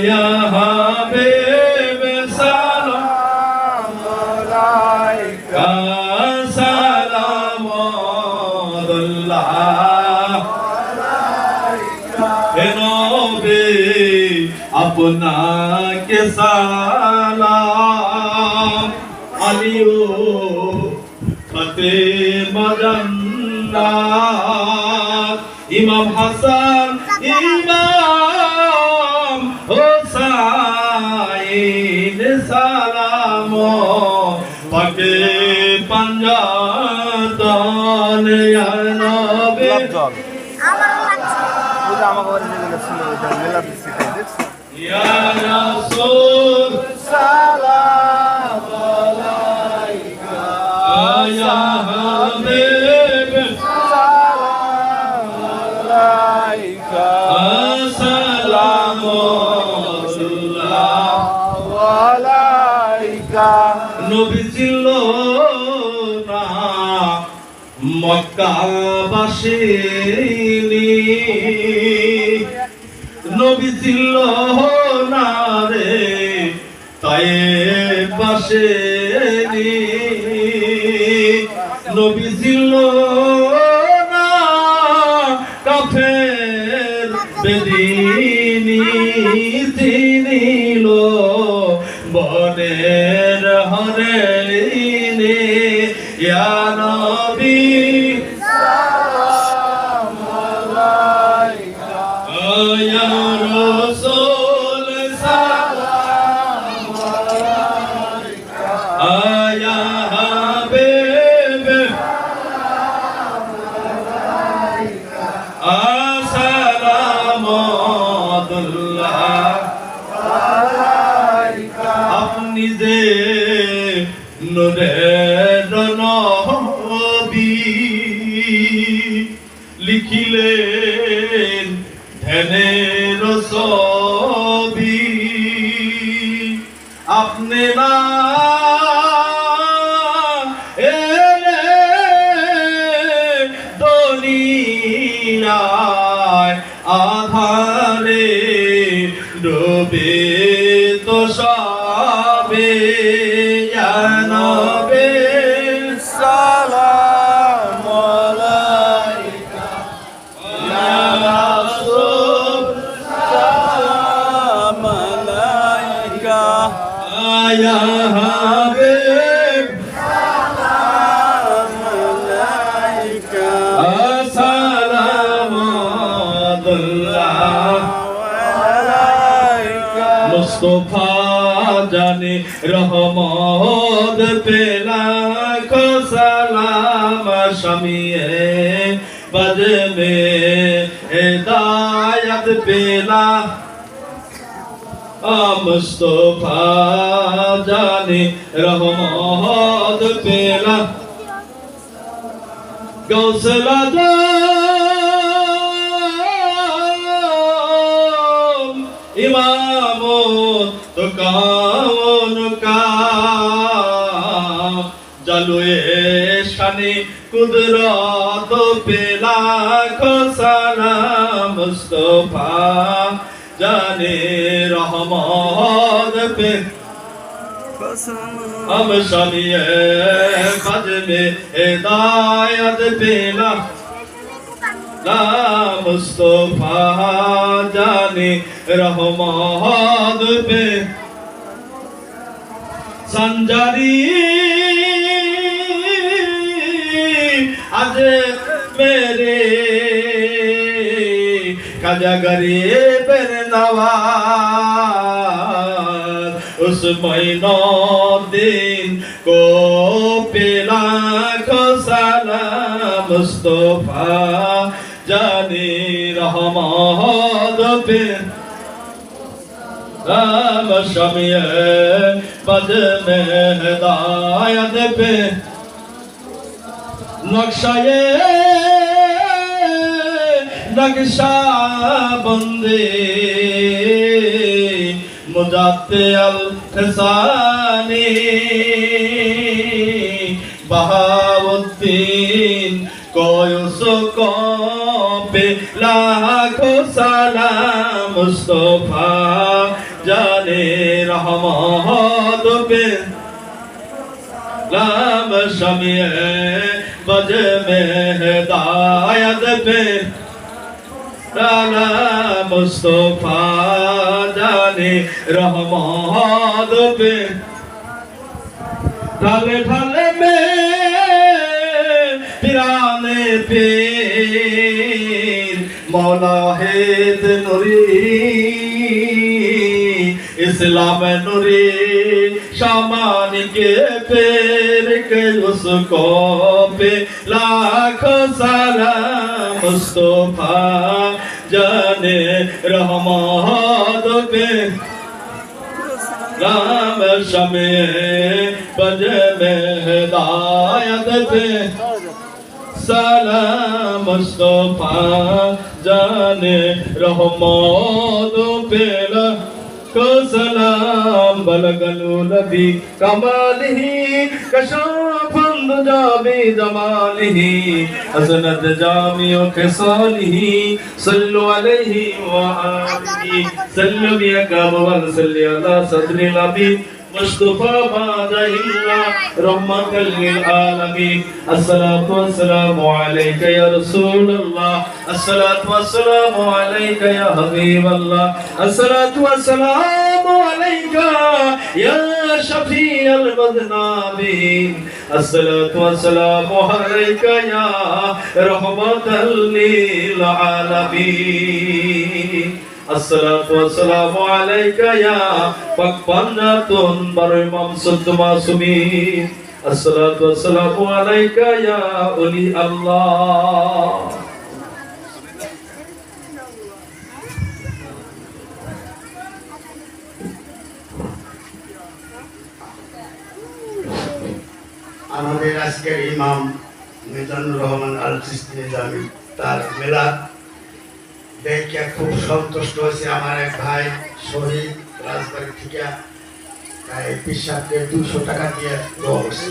या हबीब सलाम अलैका सलामुल्लाह अलैका नबी अपना के सलाम अलियो फते मजन्नत इमाम हसन इमाम हुसैन सलाम पके पंजातन या नबी আমার কাছে আমাকে বলে দিল ছিল মেলা দিচ্ছে ইয়া রাসূল সালাম আলাইকা ইয়া হাবিব সালাম আলাইকা সালামুল্লাহ আলাইকা নবী ছিল না মক্কাবাসী নবী ছিল না রে তায়েফবাসী নবী ছিল না কাফের বেদিনী চিনিল বনের হরিণী ইয়া নবী সালাম আলাইকা ইয়া রাসূল সালাম আলাইকা ইয়া হাবিব আসসালামুল্লাহ আলাইকা আপনি যে নূরের নবী লিখিলেন ধ্যানের ছবি আপনি না এলে দুনিয়ায় আধারে ডুবে তো সবে জানবে সালাম আলাইকা ইয়া রাসূল সালাম আলাইকা ইয়া হাবিব সালাম আলাইকা আসসালামুল্লাহ আলাইকা মুস্তাফা জানে রহমত পেলা কো সালাম শামিয়ে বদ মে হিদায়ত পেলা মুস্তাফা জানে রহমত পেলা গৌসলা ইমাম তো কাউন কা জালুয়ে শানে কুদরত পেলা খো সালাম মুস্তাফা জানে রহমত পে हम शमिए बज में हिदायत पेला ला मुस्तफा जाने रहमत पे संजारी आज मेरे काजा गरीब नवाज उस महीनों दिन को पेला को सलाम मुस्तफा जाने रहमत पे राम शमिए बज में हिदायत पे नक्शाए नक्शा बंदे मुजाते अल फसानी बहाउद्दीन को पे लाखों सलाम मुस्तफा जाने रहमत पे लाम शमिए बज में हिदायत पे लाला मुस्तफा जाने रहमत पे ढाले ढाले में पिराने पे मौला हेद नूरी इस्लाम नूरी शामान के पैर के उसको पे लाख सलाम मुस्तफा जाने रहमत पे राम शमे बज में हिदायत पे सलाम मुस्तफा जाने रहमत पे को सलाम बलगलु नबी कमालिही कशाफंद जाबी जमालिही हसनत जामियो खसालिही सल्लु अलैहि व आलिही सल्लु बिका व सल्ली अला सदरी नबी मुस्तफा बादइल्ला रहमतल लिल आलमीन अस्सलातु वस्सलामु अलैका या रसूलल्लाह अस्सलातु वस्सलामु अलैका या हबीबल्लाह अस्सलातु वस्सलामु अलैका या शफीअल मुज़नबीन अस्सलातु वस्सलामु अलैका या रहमतल लिल आलमीन अस्सलातु वस्सलामु अलैका या पकपन्नतुन बरमम सुद्द मासूमीन अस्सलातु वस्सलामु अलैका या उली अल्लाह আমাদের আজকের ইমাম মিজানুর রহমান আল চিশতি নিজামী তার মিলাদ দেখে খুব সন্তুষ্ট হয়েছে আমার এক ভাই শহীদ রাজবাড়ি থেকে তাই পিসাবকে 200 টাকা দিয়ে দেওয়া হয়েছে।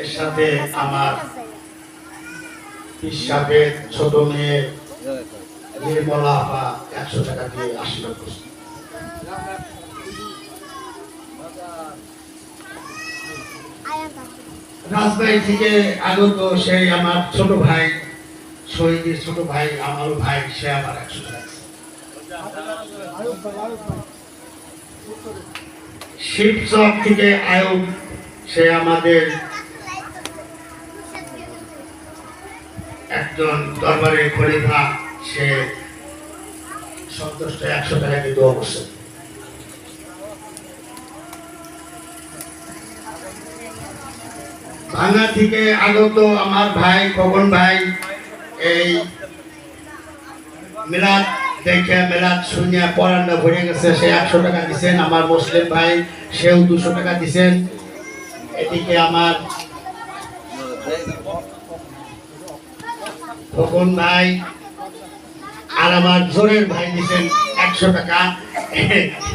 এর সাথে আমার পিসাবের ছোট মেয়ে নির্মলা আপা 100 টাকা দিয়ে আশীর্বাদ করছে। রাজবাড়ি থেকে আগত সেই আমার ছোট ভাই শহীদের ছোট ভাই আমারও ভাই সে আমার 100 টাকা শিবচক থেকে আয়ুব সে আমাদের একজন দরবারের খলিফা সে সন্তুষ্ট 100 টাকা দিয়ে দেওয়া করছে। ভাঙা থেকে আগত আমার ভাই খগন ভাই এই মিলাদ দেখে মিলাদ শুনিয়া পরান্না ভরে গেছে সে 100 টাকা দিচ্ছেন। আমার মুসলিম ভাই সেও 200 টাকা দিচ্ছেন। এদিকে আমার খগন ভাই আর আমার জোরের ভাই দিচ্ছেন 100 টাকা।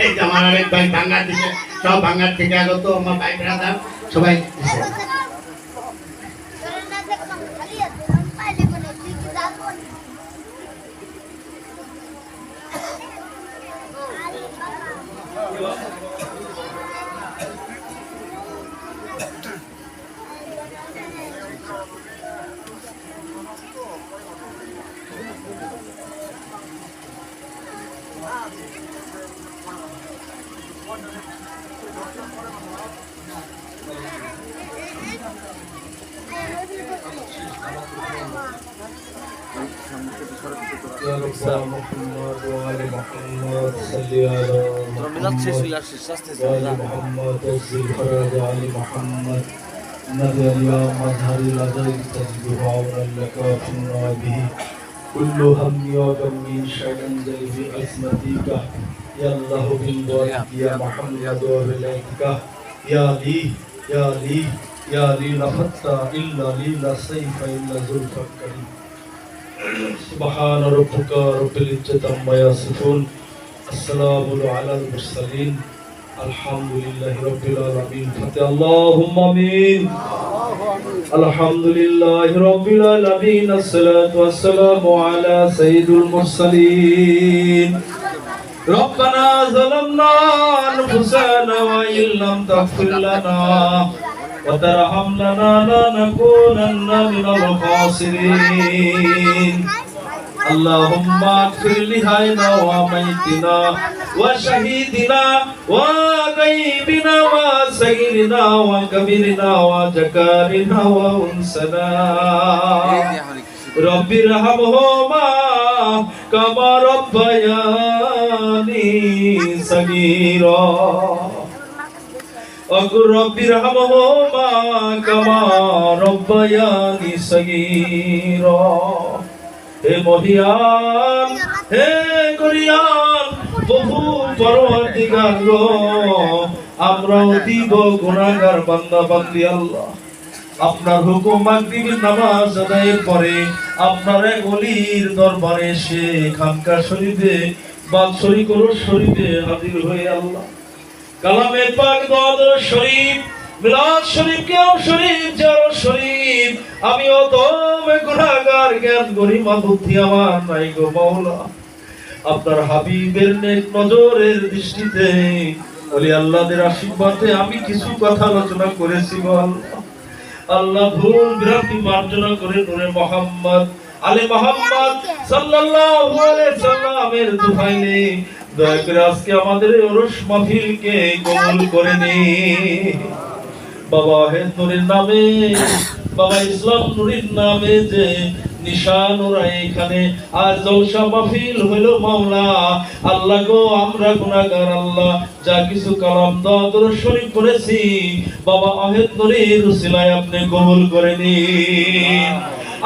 এই যে আমার আরেক ভাই ভাঙ্গার দিচ্ছে সব ভাঙ্গার থেকে আগত আমার ভাই ব্রাদার সবাই দিচ্ছে। كل هم يوم من شيء ذي بعصمتك يا الله بالبركة يا محمد وبلادك يا لي يا لي يا لي لفت إلا لي لا سيف إلا زلفك سبحان ربك رب العزة عما يصفون السلام على المرسلين الحمد لله رب العالمين فتح اللهم آمين الحمد لله رب العالمين الصلاة والسلام على سيد المرسلين ربنا ظلمنا أنفسنا وإن لم تغفر لنا وترحمنا لنكونن من الخاسرين اللهم اغفر لحينا وميتنا وشهيدنا وغيبنا وصغيرنا وكبيرنا وذكرنا وانثانا رب ارحمهما كما ربياني صغيرا وقل رب ارحمهما كما ربياني صغيرا হে মহিয়ান হে গরিয়ান প্রভু পরওয়ারদিগার গো আমরা অতীব গুনাহগার বান্দা বান্দি আল্লাহ আপনার হুকুম মাগরিবের নামাজ আদায়ের পরে আপনার এক ওলির দরবারে এসে খানকা শরীফে বাদশরী করো শরীফে হাজির হয়ে আল্লাহ কালামে পাক দোয়াদ শরীফ মিলাদ শরীফ কিয়াম শরীফ জারো শরীফ আমি অদম গুনাহগার জ্ঞান গরিমা বুদ্ধি আমার নাই গো মাওলা আপনার হাবিবের নেক নজরের দৃষ্টিতে ওলি আল্লাহদের আশীর্বাদে আমি কিছু কথা আলোচনা করেছি গো আল্লাহ আল্লাহ ভুল ভ্রান্তি মার্জনা করে নূরে মুহাম্মদ আলে মুহাম্মদ সাল্লাল্লাহু আলাইহি সাল্লামের দুহাইলে দয়া করে আজকে আমাদের এই ওরস মাহফিলকে কবুল করে নিন বাবা হে নূরের নামে বাবা ইসলাম নূরের নামে যে নিশান ওরা এখানে আজ জলসা মাহফিল হইল মাওলা আল্লাহ গো আমরা গুনাহগার আল্লাহ যা কিছু কালাম দরুদ শরীফ পড়েছি বাবা আহেদ নূরের উসিলায় আপনি কবুল করে নিন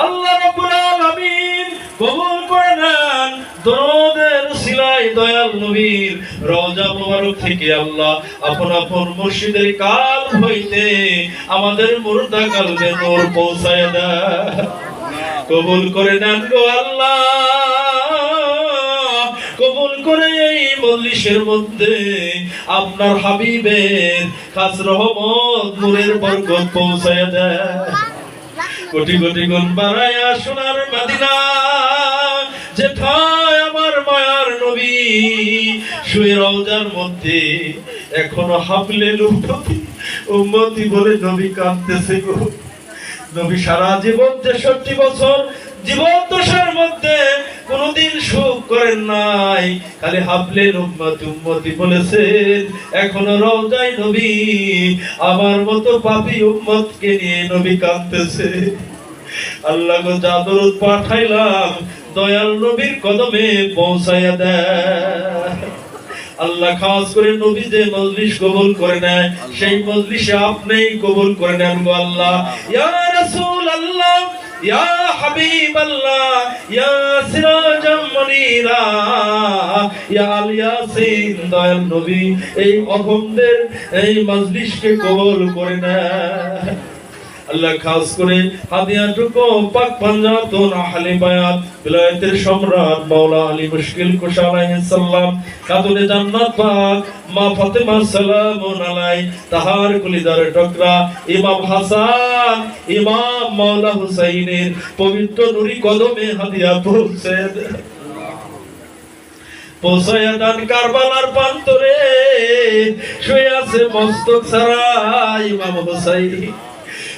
আল্লাহ রাব্বুল আলামিন কবুল করে নেন দরুদের উসিলায় দয়াল নবীর রওজা মুবারক থেকে আল্লাহ আপন আপন মুর্শিদের কাল হইতে আমাদের মুর্দা কলবে নূর পৌঁছায় দেন কবুল করে নেন গো আল্লাহ কবুল করে এই মজলিসের মধ্যে আপনার হাবিবের খাস রহমত নূরের বরকত পৌঁছায় দেন কোটি কোটি গুণ বাড়ায়া সোনার মদিনা যেথায় আমার মায়ার নবী শুয়ে রওজার মধ্যে এখনো হাফলে উম্মতি বলে নবী কাঁদতেছে গো নবী সারা জীবন 63 বছর জীবন দশার মধ্যে কোনদিন সুখ করেন নাই খালি হাফলে উম্মতি উম্মতি বলেছেন এখনো রওজায় নবী আমার মতো পাপী উম্মতকে নিয়ে নবী কাঁদতেছে আল্লাহ গো যা দরুদ পাঠাইলাম দয়াল নবীর কদমে পৌঁছায়া দেন আল্লাহ খাস করে নবী যে মজলিস কবুল করে নেয় সেই মজলিসে আপনিই কবুল করে নেন গো আল্লাহ ইয়া রাসূল আল্লাহ ইয়া হাবিব আল্লাহ ইয়া সিরাজাম মুনীরা ইয়া আল ইয়াসিন দয়াল নবী এই অগমদের এই মজলিসকে কবুল করে নেন আল্লাহ খাস করে হাদিয়াটুকু পাক পাঞ্জাতুন আহলে বায়াত বিলায়াতের সম্রাট মাওলা আলী মুশকিল কুশা আলাইহিস সালাম খাতুনে জান্নাত পাক মা ফাতেমা সালামুন আলাই তাহার কুলিদার টকরা ইমাম হাসান ইমাম মাওলা হুসাইনের পবিত্র নূরি কদমে হাদিয়া পৌঁছায় দেন কারবালার প্রান্তরে শুয়ে আছে মস্তক ছাড়া ইমাম হুসাইন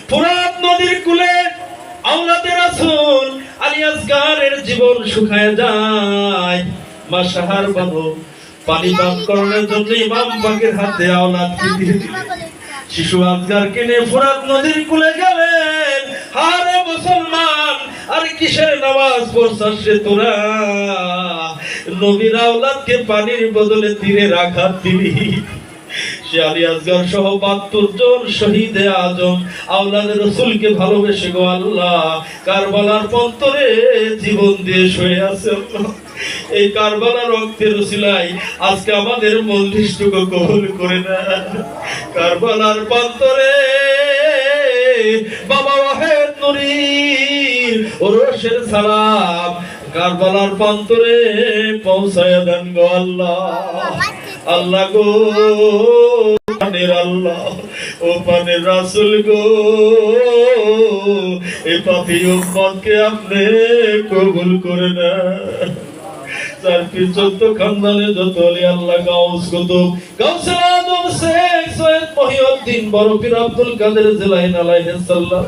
ফুরাত নদীর কূলে আওলাদে রাসূল আলী আসগারের জীবন শুকায় যায় মা শাহার বানু পানি পান করার জন্য ইমাম পাকের হাতে আওলাদ দিয়ে শিশু আসগারকে নিয়ে ফুরাত নদীর কূলে গেলেন হারে মুসলমান আর কিসের নামাজ পড়ছস রে তোরা নবীর আওলাদকে পানির বদলে তীরে রাখা দিবি আলী আসগর সহ 72 জন শহীদে আজম আওলাদে রাসূলকে ভালোবেসে গো আল্লাহ কারবালার প্রান্তরে জীবন দিয়ে শুয়ে আছে এই কারবালার রক্তের উসিলায় আজকে আমাদের মজলিসটুকু কবুল করে নেন কারবালার প্রান্তরে বাবা ওয়াহেদ নূরীর ওরসের সালাম কারবালার প্রান্তরে পৌঁছায় দেন গো আল্লাহ আল্লাহ গো পানের আল্লাহ ও পানের রাসূল গো এই পাপী উম্মতকে আপনি কবুল করে নেন তার যত খানদানে যত আলী আল্লাহ গাউস কুতুব গাউসুল আজম শেখ সৈয়দ মহিউদ্দিন বড় পীর আব্দুল কাদের জিলানী আলাইহিস সালাম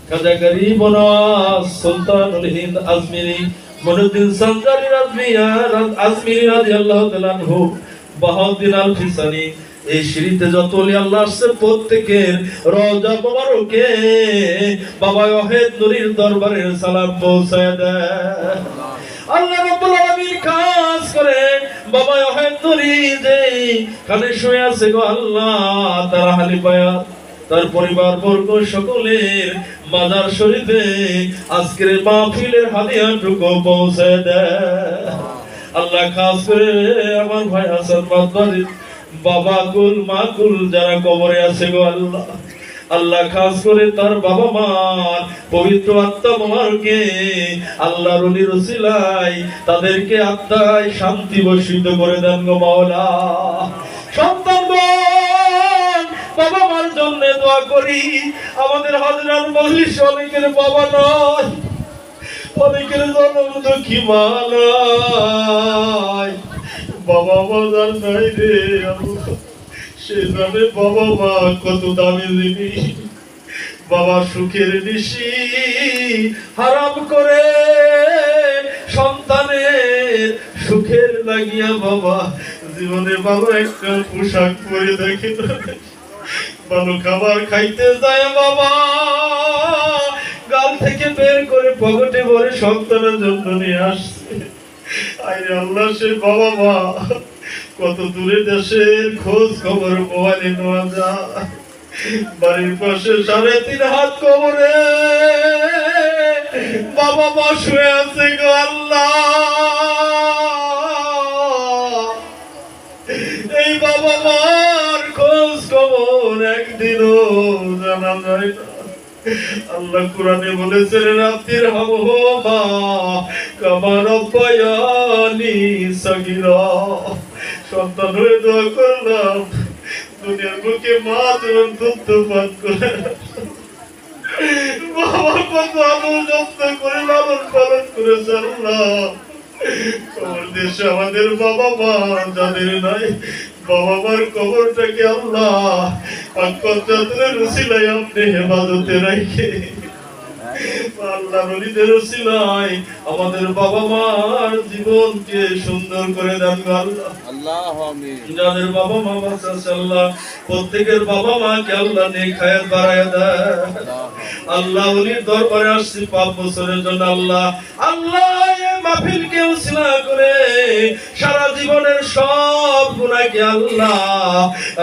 খাজা গরিব নওয়াজ সুলতানুল হিন্দ আজমিরি মনুদ্দিন সঞ্জারি আজমিরি রাদিয়াল্লাহু তাআলা আনহু বাহাউদ্দিন আল ফিসানি এই শরীতে যত ওলি আল্লাহ আছে প্রত্যেকের রওজা মোবারকে বাবা ওয়াহেদ নূরীর দরবারে সালাম পৌঁছায় দেন আল্লাহ রাব্বুল আলামিন খাস করে বাবা অহেন্দরি যে কানে শুয়ে আছে গো আল্লাহ, তারা হালিপায়া তার পরিবার বর্গ সকলের মাজার শরীফে আজকের মাহফিলের হাদিয়াটুকু পৌঁছে দেয় আল্লাহ। খাস করে আমার ভাই হাসান মাতবাড়ি বাবা কুল মা কুল যারা কবরে আছে গো আল্লাহ, আল্লাহ খাস করে তার বাবা মার পবিত্র আত্মা মোবারকে আল্লাহর ওলির ওসিলায় তাদেরকে আত্মায় শান্তি বর্ষিত করে দেন গো মাওলা। সন্তানগণ বাবা মার জন্য দোয়া করি। আমাদের হাজরার মজলিস অনেকের বাবা নয়, অনেকের জন্ম দুঃখী মা নাই, বাবা মাজার নাই রে আল্লাহ। সে জানে বাবা মা কত দামি জিনিস। বাবা সুখের নিশি হারাম করে সন্তানের সুখের লাগিয়া বাবা জীবনে ভালো একটা পোশাক পরে দেখে ভালো খাবার খাইতে যায় বাবা, গাল থেকে বের করে পকেটে ভরে সন্তানের জন্য নিয়ে আসছে। আরে আল্লাহ, সে বাবা মা কত দূরে দেশের খোঁজ খবর মোবাইলে নেওয়া যায়। বাড়ির পাশে 3.5 হাত কবরে বাবা মা শুয়ে আছে গো আল্লাহ। এই বাবা মার খোঁজ খবর একদিনও জানা যায় না। আল্লাহ কোরআনে বলেছেন রাব্বির হামহুমা কামা রাব্বায়ানি সগীরা। সন্তান হয়ে দোয়া করলাম দুনিয়ার বুকে মা যেমন দুধ পান করে বাবা কত আদর যত্ন করে লালন পালন করেছে আল্লাহ। কবর দেশে আমাদের বাবা মা যাদের নাই, বাবা মার কবরটাকে আল্লাহ পাক-পবিত্রের উসিলায় আপনি হেফাজতে রাখে আল্লাহ। নবীদের উসিলায় আমাদের বাবা মার জীবনকে সুন্দর করে দেন আল্লাহ। আল্লাহ আমিন। যাদের বাবা মা আছে আল্লাহ প্রত্যেকের বাবা মাকে আল্লাহ নেক হায়াত বাড়ায় দেয় আল্লাহ। ওলির দরবারে আসছি 5 বছরের জন্য আল্লাহ। আল্লাহ এই মাহফিলকে উসিলা করে সারা জীবনের সব গুনাহকে আল্লাহ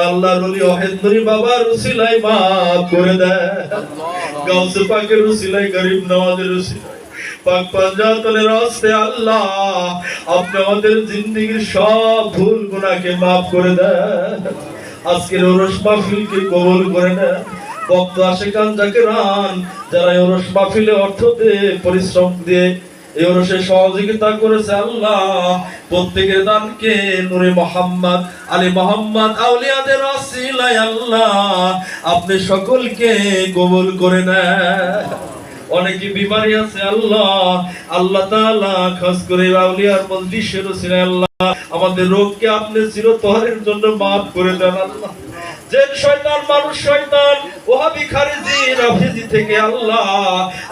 আল্লাহর ওলি অহেন্দরি বাবার উসিলায় মাফ করে দেয়। গাউসে পাকের উসিলায়, গরিব নওয়াজের উসিলায়, পাক পাঞ্জাতনের রাস্তে আল্লাহ আপনি আমাদের জিন্দেগীর সব ভুল গুনাহকে মাফ করে দেন। আজকের ওরস মাহফিলকে কবুল করে নেন। ভক্ত আশিকান জাকিরান যারা ওরস মাহফিলে অর্থ দিয়ে পরিশ্রম দিয়ে এই ওরসে সহযোগিতা করেছে আল্লাহ প্রত্যেকের দানকে নূরে মুহাম্মদ আলী মুহাম্মদ আউলিয়াদের ওসিলায় আল্লাহ আপনি সকলকে কবুল করে নেন। অনেকে বিমারি আছে আল্লাহ, আল্লাহ তাআলা খাস করে আউলিয়ার মজলিসের ওসিলায় আল্লাহ আমাদের রোগকে আপনি চিরতরের জন্য মাফ করে দেন আল্লাহ। যে শয়তান মানুষ শয়তান ওহাবি খারিজি রাফিজি থেকে আল্লাহ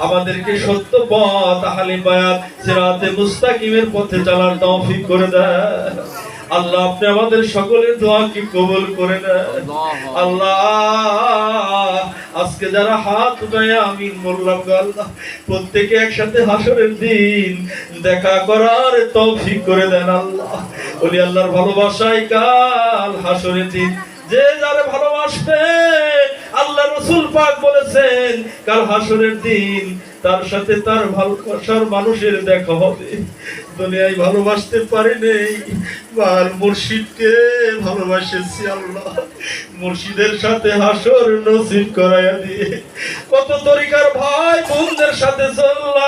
আমাদেরকে সত্য পথ আহলে বায়াত সিরাতে মুস্তাকিমের পথে চলার তৌফিক করে দেন আল্লাহ। আপনি আমাদের সকলের দোয়াকে কবুল করে নেন আল্লাহ। আজকে যারা হাত উঠায় আমিন বললাম গো আল্লাহ প্রত্যেকে একসাথে হাসরের দিন দেখা করার তৌফিক করে দেন আল্লাহ। ওলি আল্লাহর ভালোবাসায় কাল হাসরের দিন যে যারে ভালোবাসবে আল্লাহ রাসূল পাক বলেছেন কাল হাসরের দিন তার সাথে তার ভালোবাসার মানুষের দেখা হবে। দুনিয়ায় ভালোবাসতে পারি নেই, আর মুর্শিদকে ভালোবাসেছি আল্লাহ। মুর্শিদের সাথে হাসর নসিব করাইয়া দিয়ে কত তরিকার ভাই বোনদের সাথে চললাম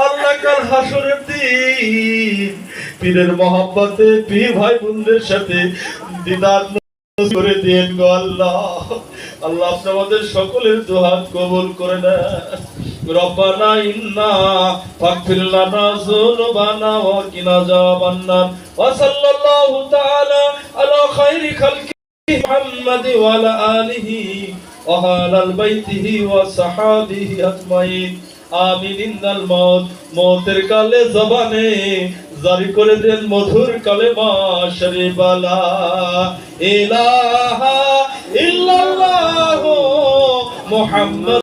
আল্লাহ। কাল হাসরের দিন পীরের মহব্বতে পীর ভাই বোনদের সাথে দিদার করে দেন গো আল্লাহ। আল্লাহ আপনি আমাদের সকলের দোয়া কবুল করে নেন। রব্বানা ইন্না ফাগফির লানা যুনুবানা ওয়া কিনা যাবান্নার ওয়া সাল্লাল্লাহু তাআলা আলা খাইরি খালকি মুহাম্মাদ ওয়া আলা আলিহি ওয়া আলা বাইতিহি ওয়া সাহাবিহি আজমাইন আমিন। ইন্নাল মউত মউতের কালে জবানে জারি করে দেন মধুর কালেমা শরীফ লা ইলাহা ইল্লাল্লাহু মুহাম্মদ